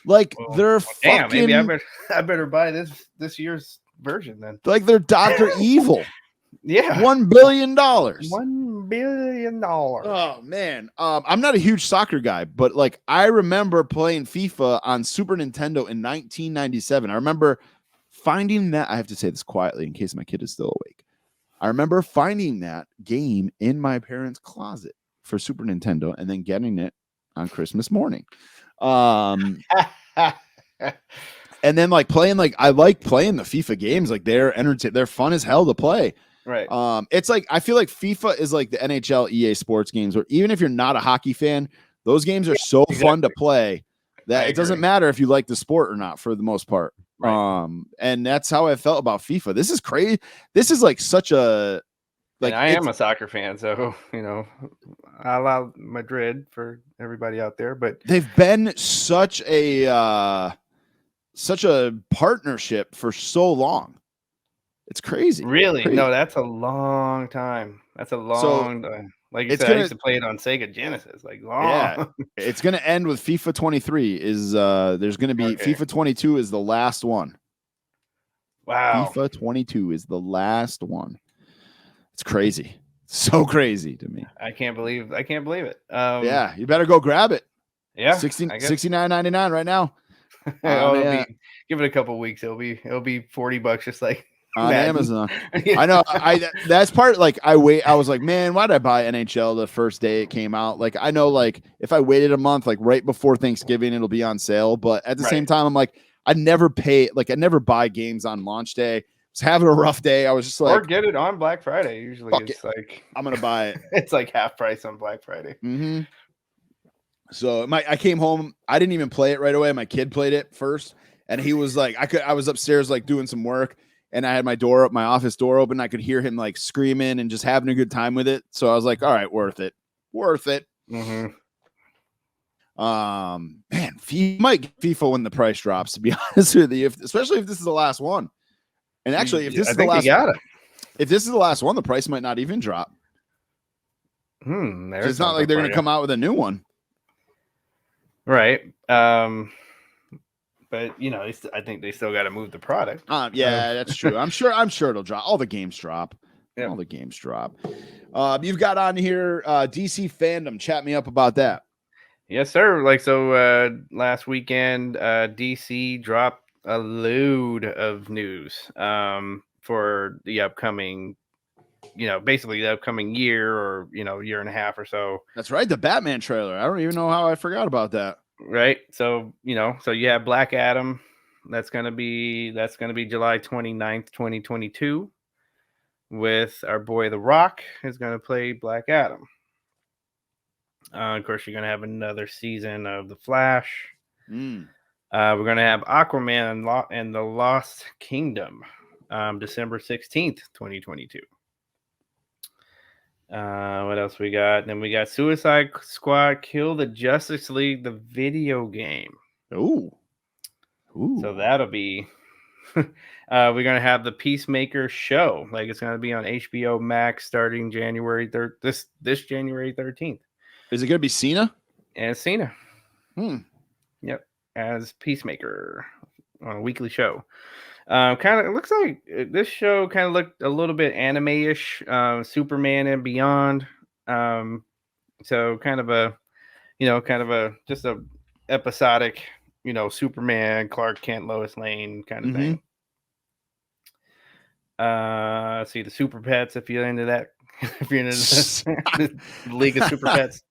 like they're damn. fucking, Maybe I better buy this year's version then. Like they're Dr. Evil. Yeah, $1 billion. $1 billion. Oh man, I'm not a huge soccer guy, but like I remember playing FIFA on Super Nintendo in 1997. I remember finding that, I have to say this quietly in case my kid is still awake. I remember finding that game in my parents' closet for Super Nintendo and then getting it on Christmas morning. And then like playing, like I like playing the FIFA games. Like they're fun as hell to play. Right. It's like I feel like FIFA is like the NHL EA Sports games, where even if you're not a hockey fan, those games are so fun to play that it doesn't matter if you like the sport or not for the most part. Right. And that's how I felt about FIFA. This is crazy. This is like such a like. And I am a soccer fan, so I allow Madrid for everybody out there. But they've been such a partnership for so long. It's crazy. Really? Crazy. No, that's a long time. That's a long time. Like you said, I used to play it on Sega Genesis. Like long. Yeah, it's gonna end with FIFA 23. There's gonna be FIFA 22 is the last one. Wow. FIFA 22 is the last one. It's crazy. So crazy to me. I can't believe it. Yeah, you better go grab it. Yeah, $69.99 right now. Give it a couple weeks. It'll be $40 just like on Amazon. I know. That's part. Like I was like, man, why did I buy NHL the first day it came out? Like I know, like if I waited a month, like right before Thanksgiving, it'll be on sale. But at the same time, I'm like, I never buy games on launch day. I was having a rough day. I was just like, or get it on Black Friday. Usually, it's like I'm gonna buy it. It's like half price on Black Friday. Mm-hmm. So I came home. I didn't even play it right away. My kid played it first, and he was like, I was upstairs like doing some work. And I had my office door open. I could hear him like screaming and just having a good time with it. So I was like, all right, worth it. Mm-hmm. Man, you might get FIFA when the price drops, to be honest with you, especially if this is the last one. And actually, if this is the last one, the price might not even drop. It's not like they're going to come out with a new one. Right. But I think they still got to move the product. Yeah, that's true. I'm sure it'll drop. All the games drop. Yeah. All the games drop. You've got on here DC fandom. Chat me up about that. Yes, sir. Last weekend, DC dropped a load of news for the upcoming, basically the upcoming year or year and a half or so. That's right. The Batman trailer. I don't even know how I forgot about that. Right. So, so you have Black Adam. That's going to be July 29th, 2022 with our boy, The Rock is going to play Black Adam. Of course, you're going to have another season of The Flash. We're going to have Aquaman and the Lost Kingdom, December 16th, 2022. What else we got? And then we got Suicide Squad Kill the Justice League, the video game. Ooh. So that'll be we're gonna have the Peacemaker show. Like it's gonna be on HBO Max starting January 3rd. This January 13th. Is it gonna be Cena? And it's Cena. Yep. As Peacemaker on a weekly show. It looks like this show kind of looked a little bit anime-ish, Superman and Beyond. So kind of a kind of just a episodic, Superman, Clark Kent, Lois Lane kind of thing. See the Super Pets if you're into that. If you're into the League of Super Pets.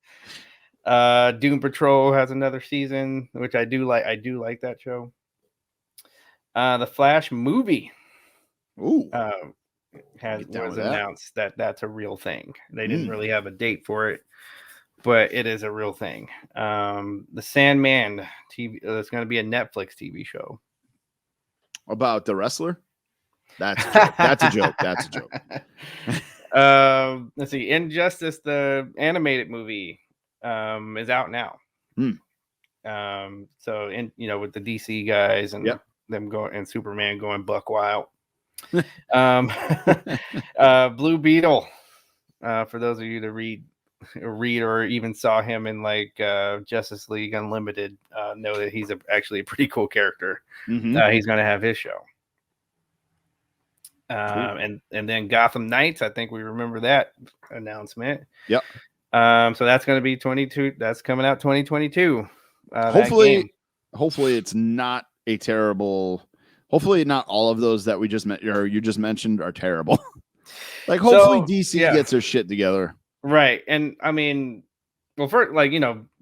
Doom Patrol has another season, which I do like. I do like that show. The Flash movie was announced that's a real thing. They didn't really have a date for it, but it is a real thing. The Sandman TV. It's going to be a Netflix TV show about the wrestler. That's a joke. That's a joke. Let's see. Injustice, the animated movie, is out now. So with the DC guys and them going and Superman going buck wild. Blue Beetle. For those of you that read or even saw him in like Justice League Unlimited, know that he's actually a pretty cool character. He's going to have his show. And then Gotham Knights, I think we remember that announcement. Yep. So that's going to be 22. That's coming out 2022. Hopefully it's not a terrible. Hopefully not all of those that we just met or you just mentioned are terrible. Like hopefully DC gets their shit together. Right. And I mean, well, for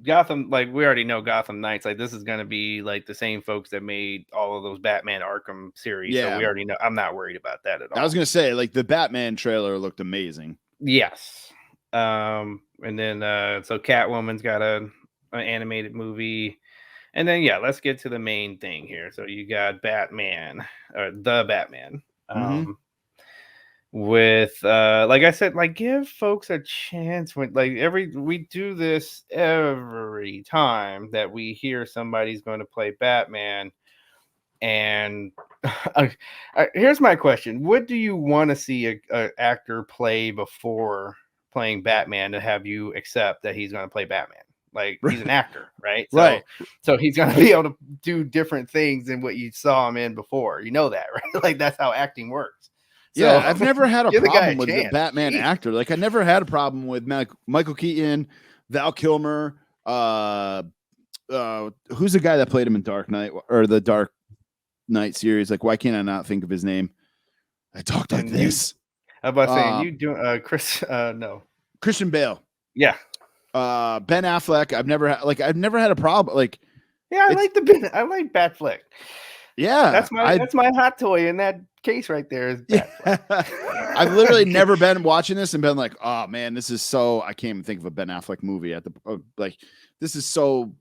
Gotham, like we already know Gotham Knights, like this is going to be like the same folks that made all of those Batman Arkham series. Yeah. So we already know. I'm not worried about that at all. I was going to say, like the Batman trailer looked amazing. Yes. And then, so Catwoman's got an animated movie. And then, let's get to the main thing here. So you got Batman, or the Batman. With like I said, like give folks a chance when we do this every time that we hear somebody's going to play Batman. And here's my question: what do you want to see a actor play before playing Batman to have you accept that he's going to play Batman? Like he's an actor, right? So he's going to be able to do different things than what you saw him in before. You know that, right? Like that's how acting works. So, yeah, I've never had a problem with the Batman actor. Like I never had a problem with Michael Keaton, Val Kilmer. Who's the guy that played him in Dark Knight or the Dark Knight series? Like, why can't I not think of his name? I talked like this. I'm about saying you do no. Christian Bale. Yeah. Ben Affleck. I've never had a problem. Like, yeah, I like Batfleck. Yeah, that's my hot toy in that case right there. Is I've literally never been watching this and been like, oh man, this is so. I can't even think of a Ben Affleck movie this is so.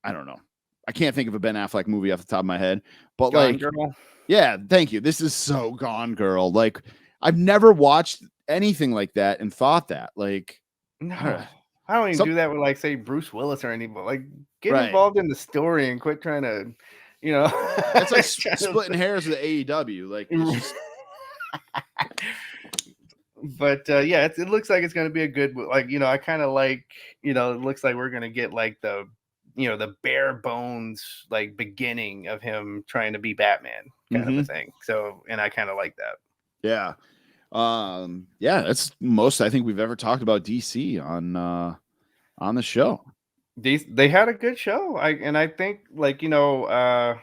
I don't know. I can't think of a Ben Affleck movie off the top of my head. But Gone Girl. Yeah, thank you. This is so Gone Girl. Like I've never watched anything like that and thought that like. No. I don't even do that with like say Bruce Willis or anybody. Like get involved in the story and quit trying to. It's like splitting hairs with AEW. Like, but it looks like it's going to be a good. Like, I kind of like. It looks like we're going to get like the, the bare bones like beginning of him trying to be Batman kind of a thing. So, and I kind of like that. Yeah, that's most I think we've ever talked about DC on the show. They had a good show. I think like I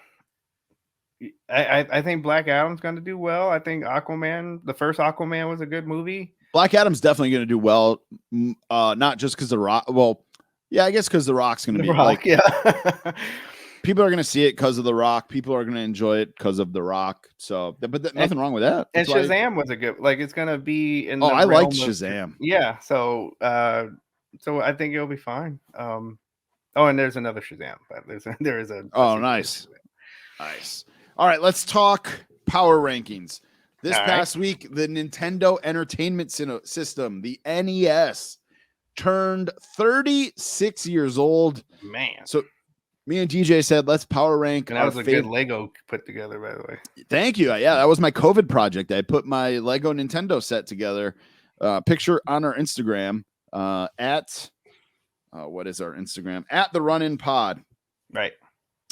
think Black Adam's going to do well. I think Aquaman, the first Aquaman, was a good movie. Black Adam's definitely going to do well. Not just because the Rock. Well, yeah, I guess because the Rock's going to be Rock, people are going to see it because of the Rock. People are going to enjoy it because of the Rock. So, but nothing wrong with that. That's and Shazam was a good. Like it's going to be in. I liked Shazam. Yeah. So I think it'll be fine. And there's another Shazam, but there is a. Oh, nice. Nice. All right, let's talk power rankings. This past week, the Nintendo Entertainment System, the NES, turned 36 years old. Man. So me and DJ said, let's power rank. And that was a good Lego put together, by the way. Thank you. Yeah, that was my COVID project. I put my Lego Nintendo set together. Picture on our Instagram at... what is our Instagram? At the Run In Pod. Right.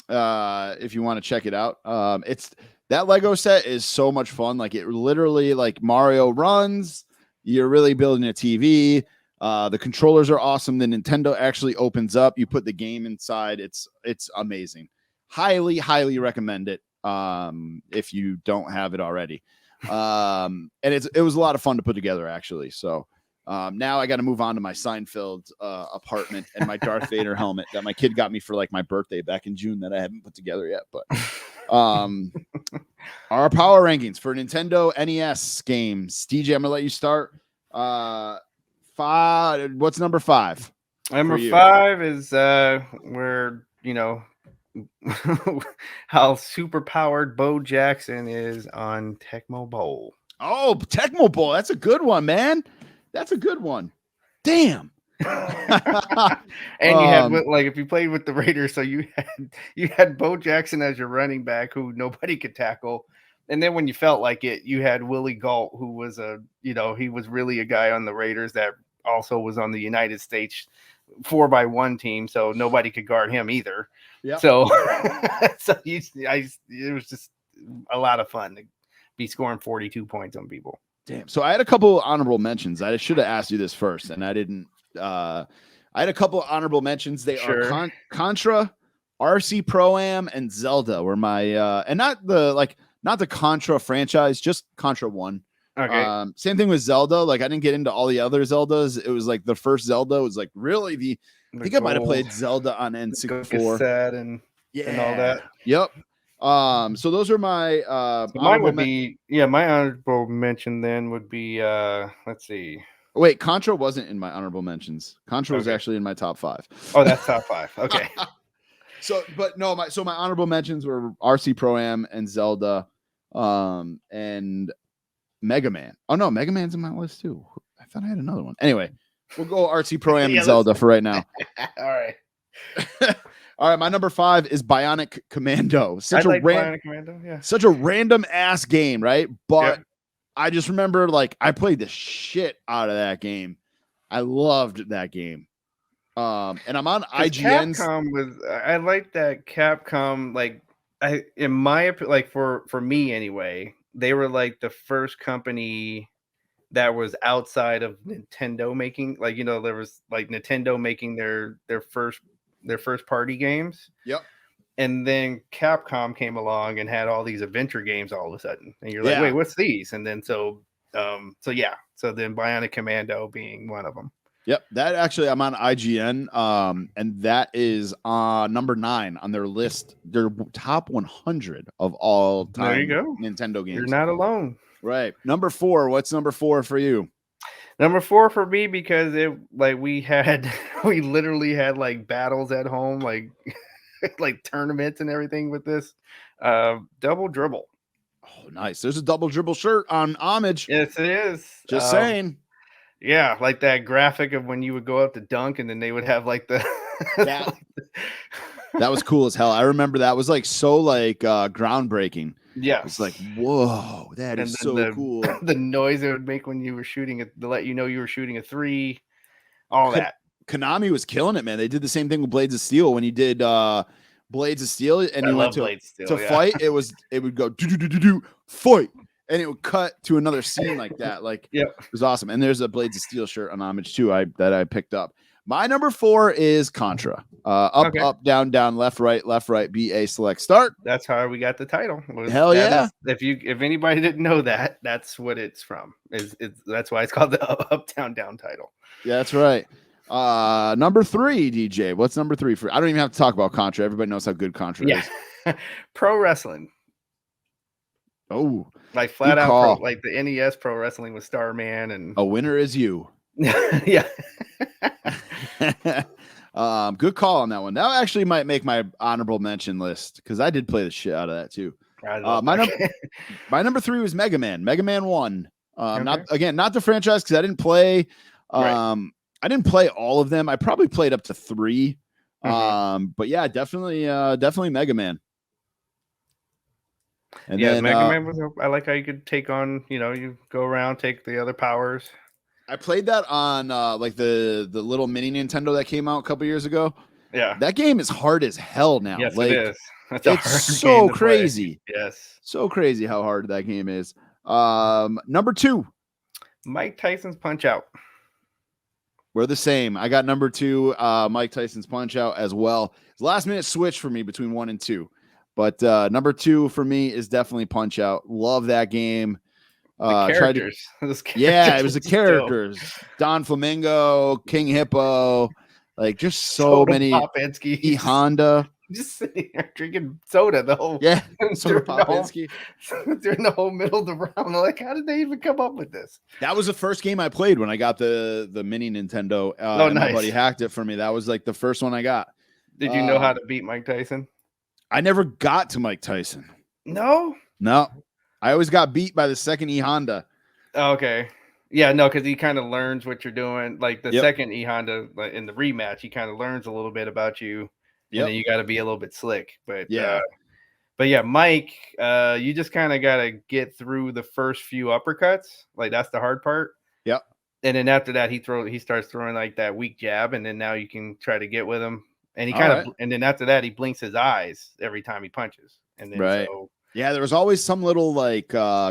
If you want to check it out. It's that Lego set is so much fun. Like it literally like Mario runs. You're really building a TV. The controllers are awesome. The Nintendo actually opens up. You put the game inside. It's amazing. Highly recommend it if you don't have it already. And it was a lot of fun to put together, actually. So now I got to move on to my Seinfeld apartment and my Darth Vader helmet that my kid got me for like my birthday back in June that I haven't put together yet. But our power rankings for Nintendo NES games. DJ, I'm gonna let you start. 5. What's number 5? Number 5 is where how super powered Bo Jackson is on Tecmo Bowl. Oh, Tecmo Bowl. That's a good one, man. That's a good one. Damn. And you had like if you played with the Raiders, so you had Bo Jackson as your running back who nobody could tackle. And then when you felt like it, you had Willie Galt, who was he was really a guy on the Raiders that also was on the United States 4x1 team, so nobody could guard him either. Yeah. So, it was just a lot of fun to be scoring 42 points on people. Damn. So I had a couple honorable mentions. I should have asked you this first, and I didn't. I had a couple honorable mentions. They are Contra, RC Pro-Am, and Zelda were my and not the Contra franchise, just Contra 1. Okay. Same thing with Zelda. Like I didn't get into all the other Zeldas. It was like the first Zelda was like really I think I might have played Zelda on N64 and all that. Yep. So those are my mine would be my honorable mention then would be let's see. Wait, Contra wasn't in my honorable mentions. Contra was actually in my top 5. Oh, that's top 5. Okay. So my honorable mentions were RC Pro-Am and Zelda, and Mega Man. Oh no, Mega Man's in my list too. I thought I had another one. Anyway, we'll go RC Pro-Am and Zelda for right now. All right. All right, my number 5 is Bionic Commando. Bionic Commando, yeah. Such a random ass game, right? But I just remember like I played the shit out of that game. I loved that game. And I'm on IGN's. I like that Capcom, like in my opinion, like for me anyway, they were like the first company that was outside of Nintendo making, like there was like Nintendo making their first party games. Yep. And then Capcom came along and had all these adventure games all of a sudden. And you're like, wait, what's these? And then so then Bionic Commando being one of them. Yep. That actually, I'm on IGN. And that is number 9 on their list. Their top 100 of all time. There you go. Nintendo games. You're not alone. Right. Number 4. What's number 4 for you? Number 4 for me, because we literally had like battles at home, like like tournaments and everything with this. Double Dribble. Oh, nice. There's a Double Dribble shirt on Homage. Yes, it is. Just saying. Yeah, like that graphic of when you would go up to dunk and then they would have like the that was cool as hell. I remember that was like so like groundbreaking. Yeah, it's like, whoa, that is so cool. The noise it would make when you were shooting it to let you know you were shooting a 3, all that. Konami was killing it, man. They did the same thing with Blades of Steel when you did Blades of Steel and you went to fight. It would go do fight, and it would cut to another scene like that. Like, it was awesome. And there's a Blades of Steel shirt on Homage too. That I picked up. My number 4 is Contra. Up, down, left, right, B, A, select, start. That's how we got the title. Hell yeah! If anybody didn't know that, that's what it's from. That's why it's called the up, down title. Yeah, that's right. Number 3, DJ. What's number 3 for? I don't even have to talk about Contra. Everybody knows how good Contra is. Pro wrestling. Oh, like flat out, like the NES Pro Wrestling with Starman and a winner is you. Yeah. Good call on that one. That actually might make my honorable mention list because I did play the shit out of that too. My number 3 was Mega Man. Mega Man 1. Not the franchise because I didn't play. I didn't play all of them. I probably played up to 3. But yeah, definitely Mega Man. And Mega Man was. I like how you could take on. You go around, take the other powers. I played that on like the little mini Nintendo that came out a couple years ago. Yeah, that game is hard as hell now. Yes, like, it is. It's so crazy. Yes, so crazy how hard that game is. Number 2, Mike Tyson's Punch Out. We're the same. I got number 2, Mike Tyson's Punch-Out as well. It's last minute switch for me between 1 and 2. But number 2 for me is definitely Punch-Out. Love that game. The characters. Yeah, it was the characters. Don Flamingo, King Hippo, like just so Soda many. Popinski. E Honda. Just sitting there drinking soda the whole Soda Popinski. During the whole middle of the round. I'm like, how did they even come up with this? That was the first game I played when I got the mini Nintendo. Nice. My buddy hacked it for me. That was like the first one I got. Did you know how to beat Mike Tyson? I never got to Mike Tyson. No. I always got beat by the second E Honda. Okay. Yeah, no, because he kind of learns what you're doing. Like the second E Honda in the rematch, he kind of learns a little bit about you. And then you got to be a little bit slick. But Mike, you just kind of got to get through the first few uppercuts. Like that's the hard part. Yep. And then after that, he starts throwing like that weak jab, and then now you can try to get with him. And and then after that, he blinks his eyes every time he punches. And then there was always some little like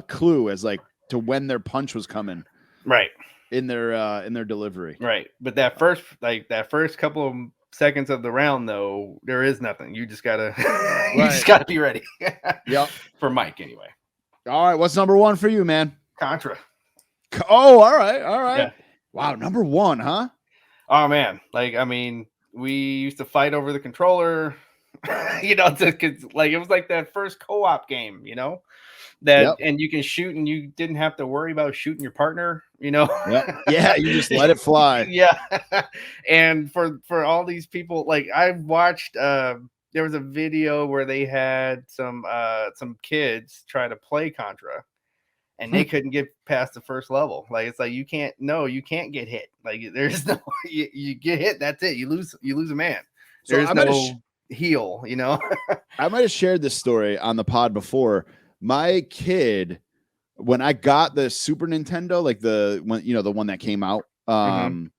clue as like to when their punch was coming. Right. In their delivery. Right. But that first couple of seconds of the round, though, there is nothing. You just gotta just gotta be ready. Yep. For Mike, anyway. All right. What's number 1 for you, man? Contra. Oh, all right. Yeah. Wow, number 1, huh? Oh man. Like, I mean, we used to fight over the controller, it was like that first co-op game, and you can shoot and you didn't have to worry about shooting your partner, Yeah, you just let it fly. Yeah. And for all these people, like I watched there was a video where they had some kids try to play Contra and they couldn't get past the first level. Like it's like you can't get hit. Like there's no you get hit, that's it. You lose a man. There's no heal, I might have shared this story on the pod before. My kid, when I got the Super Nintendo, like the one that came out, and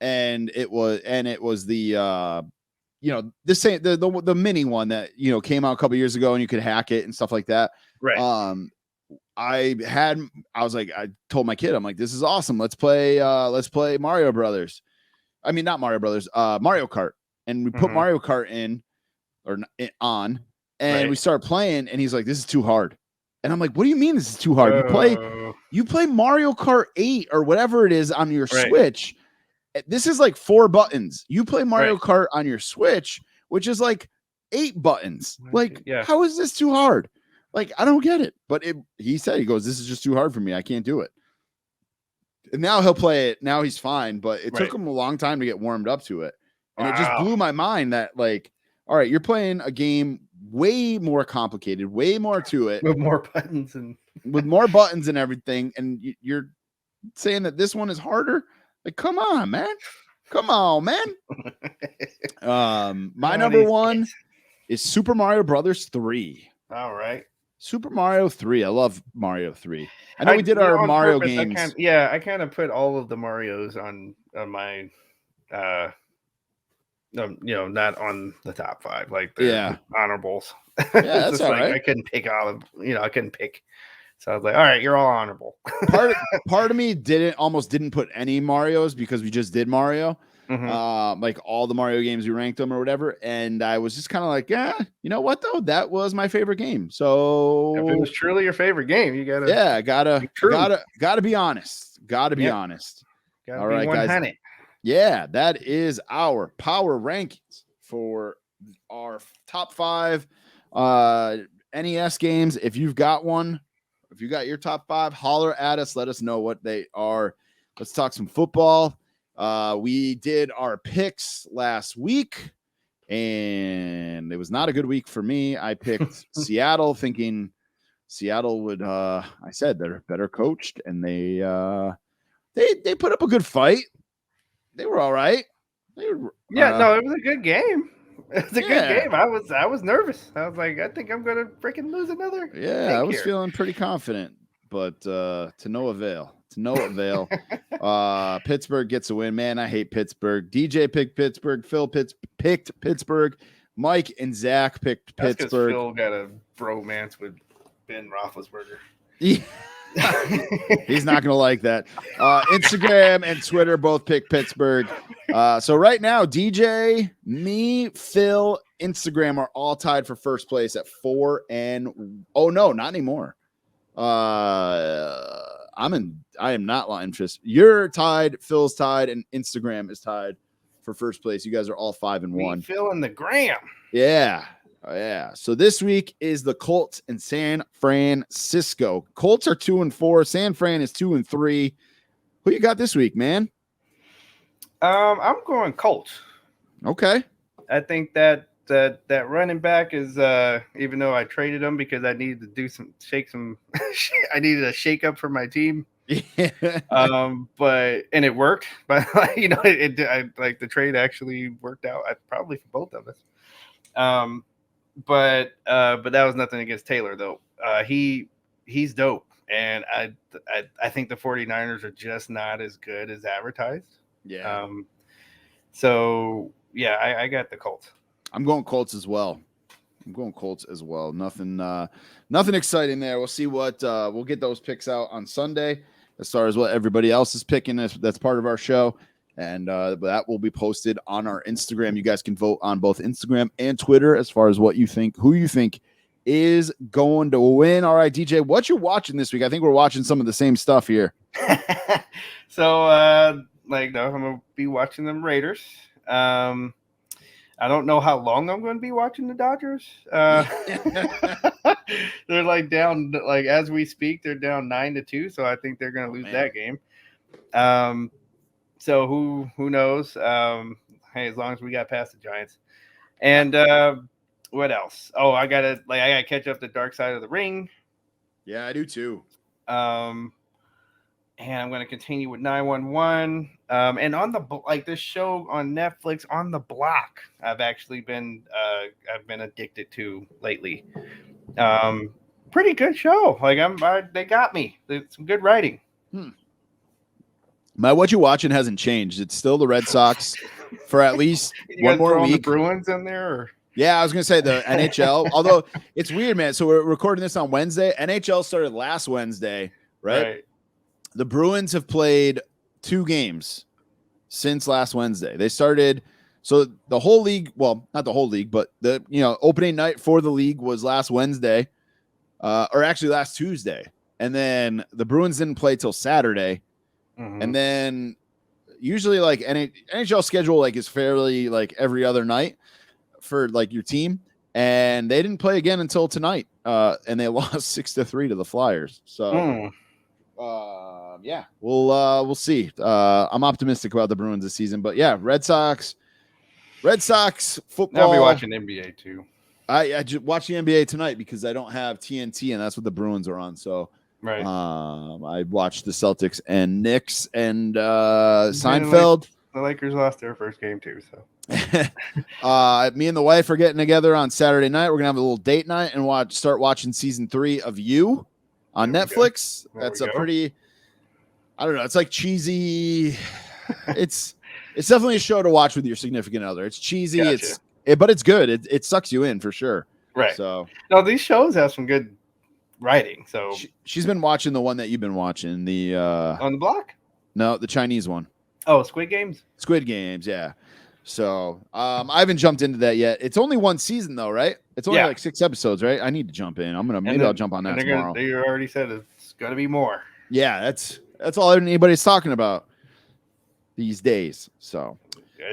it was the the same the mini one that came out a couple years ago and you could hack it and stuff like that. Right. I told my kid, I'm like, this is awesome. Let's play Mario Brothers. I mean, not Mario Brothers, Mario Kart. And we put Mario Kart on, and we start playing, and he's like, this is too hard. And I'm like, what do you mean this is too hard? You play Mario Kart 8 or whatever it is on your Switch. This is like 4 buttons. You play Mario Kart on your Switch, which is like 8 buttons. Like, how is this too hard? Like, I don't get it. But he said, he goes, this is just too hard for me. I can't do it. And now he'll play it. Now he's fine. But it took him a long time to get warmed up to it. And it just blew my mind that, like, all right, you're playing a game way more complicated, way more to it. With more buttons and everything. And you're saying that this one is harder? Like, come on, man. My number 1 is Super Mario Brothers 3. All right. Super Mario 3. I love Mario 3. I know we did our Mario games. I kind of put all of the Marios on my not on the top 5, like the honorables. Yeah, that's all right. I couldn't pick all of, I couldn't pick. So I was like, all right, you're all honorable. part of me didn't put any Marios because we just did Mario. Like all the Mario games, we ranked them or whatever. And I was just kind of like, yeah, you know what though? That was my favorite game. So if it was truly your favorite game, you gotta be honest. Gotta be honest. All right, guys. Yeah, that is our power rankings for our top 5 NES games. If you've got one, if you got your top 5, holler at us. Let us know what they are. Let's talk some football. We did our picks last week, and it was not a good week for me. I picked Seattle, thinking Seattle would. I said they're better coached, and they put up a good fight. They were all right. It was a good game. It was a good game. I was nervous. I was like, I think I'm gonna freaking lose another. Yeah, I was feeling pretty confident, but to no avail. Pittsburgh gets a win. Man, I hate Pittsburgh. DJ picked Pittsburgh. Phil picked Pittsburgh. Mike and Zach picked Pittsburgh. Phil got a bromance with Ben Roethlisberger. Yeah. He's not going to like that. Instagram and Twitter both pick Pittsburgh. So right now, DJ, me, Phil, Instagram are all tied for first place at 4 and oh no, not anymore. I am not lying. Just you're tied, Phil's tied, and Instagram is tied for first place. You guys are all 5 and 1. Phil and the Graham. Yeah. Yeah. So this week is the Colts and San Francisco. Colts are 2 and 4. San Fran is 2 and 3. Who you got this week, man? I'm going Colts. Okay. I think that running back is even though I traded him because I needed to do I needed a shake up for my team. Yeah. But it worked. But I like the trade actually worked out probably for both of us. But that was nothing against Taylor though. He's dope, and I think the 49ers are just not as good as advertised. Yeah. So yeah, I got the Colts. I'm going Colts as well. Nothing exciting there. We'll see what we'll get those picks out on Sunday as far as what everybody else is picking. That's part of our show. And that will be posted on our Instagram. You guys can vote on both Instagram and Twitter as far as who you think is going to win. All right, DJ, what you watching this week? I think we're watching some of the same stuff here. So, I'm going to be watching them Raiders. I don't know how long I'm going to be watching the Dodgers. They're down, as we speak, they're down 9-2. So I think they're going to lose that game. So who knows? Hey, as long as we got past the Giants. And what else? Oh, I gotta catch up the Dark Side of the Ring. Yeah, I do too. And I'm gonna continue with 911. And on this show on Netflix, On the Block, I've actually been addicted to lately. Pretty good show. They got me. It's some good writing. My what you watching hasn't changed. It's still the Red Sox for at least one more week. The Bruins in there? Or? Yeah, I was going to say the NHL. Although it's weird, man. So we're recording this on Wednesday. NHL started last Wednesday, right? The Bruins have played 2 games since last Wednesday. They started so the whole league. Well, not the whole league, but the opening night for the league was last Wednesday, or actually last Tuesday, and then the Bruins didn't play till Saturday. Mm-hmm. And then usually NHL schedule is fairly every other night for your team, and they didn't play again until tonight. And they lost 6-3 to the Flyers. So yeah, we'll see. I'm optimistic about the Bruins this season, but yeah, Red Sox football. I'll be watching NBA too. I just watched the NBA tonight because I don't have TNT, and that's what the Bruins are on. So. Right. I watched the Celtics and Knicks and Seinfeld. The Lakers lost their first game too. So, me and the wife are getting together on Saturday night. We're gonna have a little date night and start watching season 3 of You on Netflix. That's a pretty. I don't know. It's cheesy. it's definitely a show to watch with your significant other. It's cheesy. Gotcha. But it's good. It sucks you in for sure. Right. So no, these shows have some good writing. So she's been watching the one that you've been watching, the On the Block? No, the Chinese one. Oh, Squid Games, yeah. So I haven't jumped into that yet. It's only 1 season though, right? It's only 6 episodes, right? I need to jump in. I'll jump on that tomorrow. They already said it's gonna be more. Yeah, that's all anybody's talking about these days. So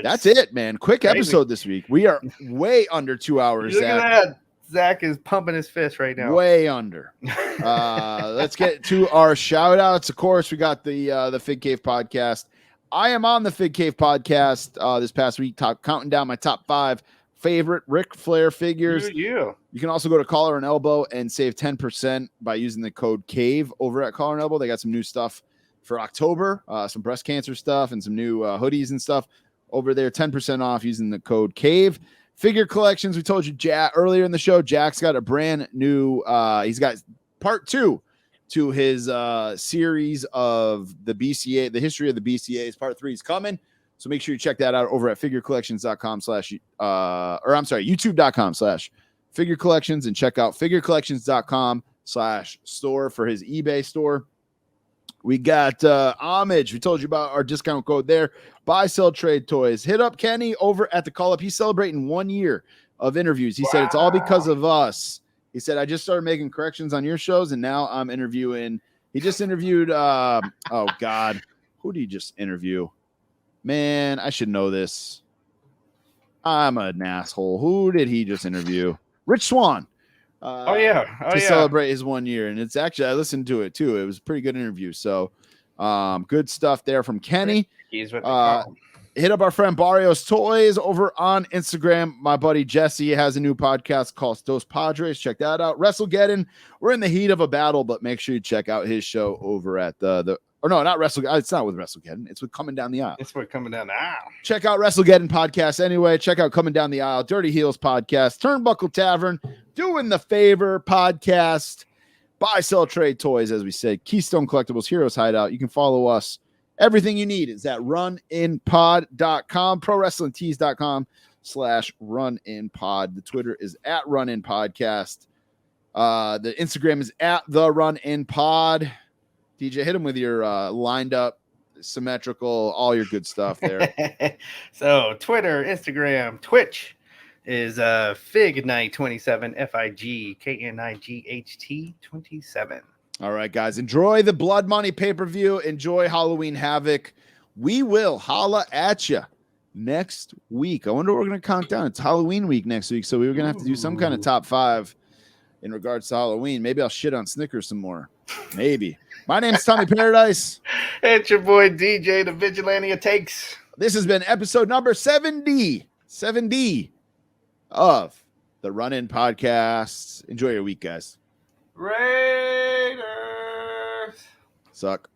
that's it, man. Quick episode this week. We are way under 2 hours. Look at that. Zach is pumping his fist right now. Way under. Let's get to our shout outs. Of course, we got the Fig Cave podcast. I am on the Fig Cave podcast this past week, counting down my top 5 favorite Ric Flair figures. Yeah. You can also go to Collar and Elbow and save 10% by using the code CAVE over at Collar and Elbow. They got some new stuff for October, some breast cancer stuff and some new hoodies and stuff over there. 10% off using the code CAVE. Figure collections. We told you earlier in the show, Jack's got a brand new, he's got part 2 to his series of the BCA, the history of the BCAs. Part 3 is coming. So make sure you check that out over at figurecollections.com/, YouTube.com/figurecollections and check out figurecollections.com patreon.com/store for his eBay store. We got Homage. We told you about our discount code there. Buy, sell, trade toys. Hit up Kenny over at the Call Up. He's celebrating 1 year of interviews. He said it's all because of us. He said, I just started making corrections on your shows, and now I'm interviewing. He just interviewed, oh, God. Who did he just interview? Man, I should know this. I'm an asshole. Who did he just interview? Rich Swan. To celebrate his 1 year. And it's actually, I listened to it too. It was a pretty good interview. So good stuff there from Kenny. Hit up our friend Barrios Toys over on Instagram. My buddy Jesse has a new podcast called Dos Padres. Check that out. WrestleGeddon. We're in the heat of a battle, but make sure you check out his show over at not WrestleGeddon. It's not with WrestleGeddon. It's with Coming Down the Aisle. It's with Coming Down the Aisle. Check out WrestleGeddon podcast anyway. Check out Coming Down the Aisle, Dirty Heels podcast, Turnbuckle Tavern, Doing the Favor podcast, Buy, Sell, Trade Toys, as we said, Keystone Collectibles, Heroes Hideout. You can follow us. Everything you need is at runinpod.com, prowrestlingtees.com/runinpod. The Twitter is at runinpodcast. The Instagram is at the runinpod. DJ, hit him with your lined up, symmetrical, all your good stuff there. So Twitter, Instagram, Twitch is Fignight27, FIGKNIGHT27. All right, guys, enjoy the Blood Money pay-per-view. Enjoy Halloween Havoc. We will holla at you next week. I wonder what we're going to count down. It's Halloween week next week, so we were going to have to do some kind of top 5 in regards to Halloween. Maybe I'll shit on Snickers some more. Maybe. My name's Tommy Paradise. It's your boy DJ, the Vigilante Takes. This has been episode number 70 of the Run-In Podcast. Enjoy your week, guys. Raiders. Suck.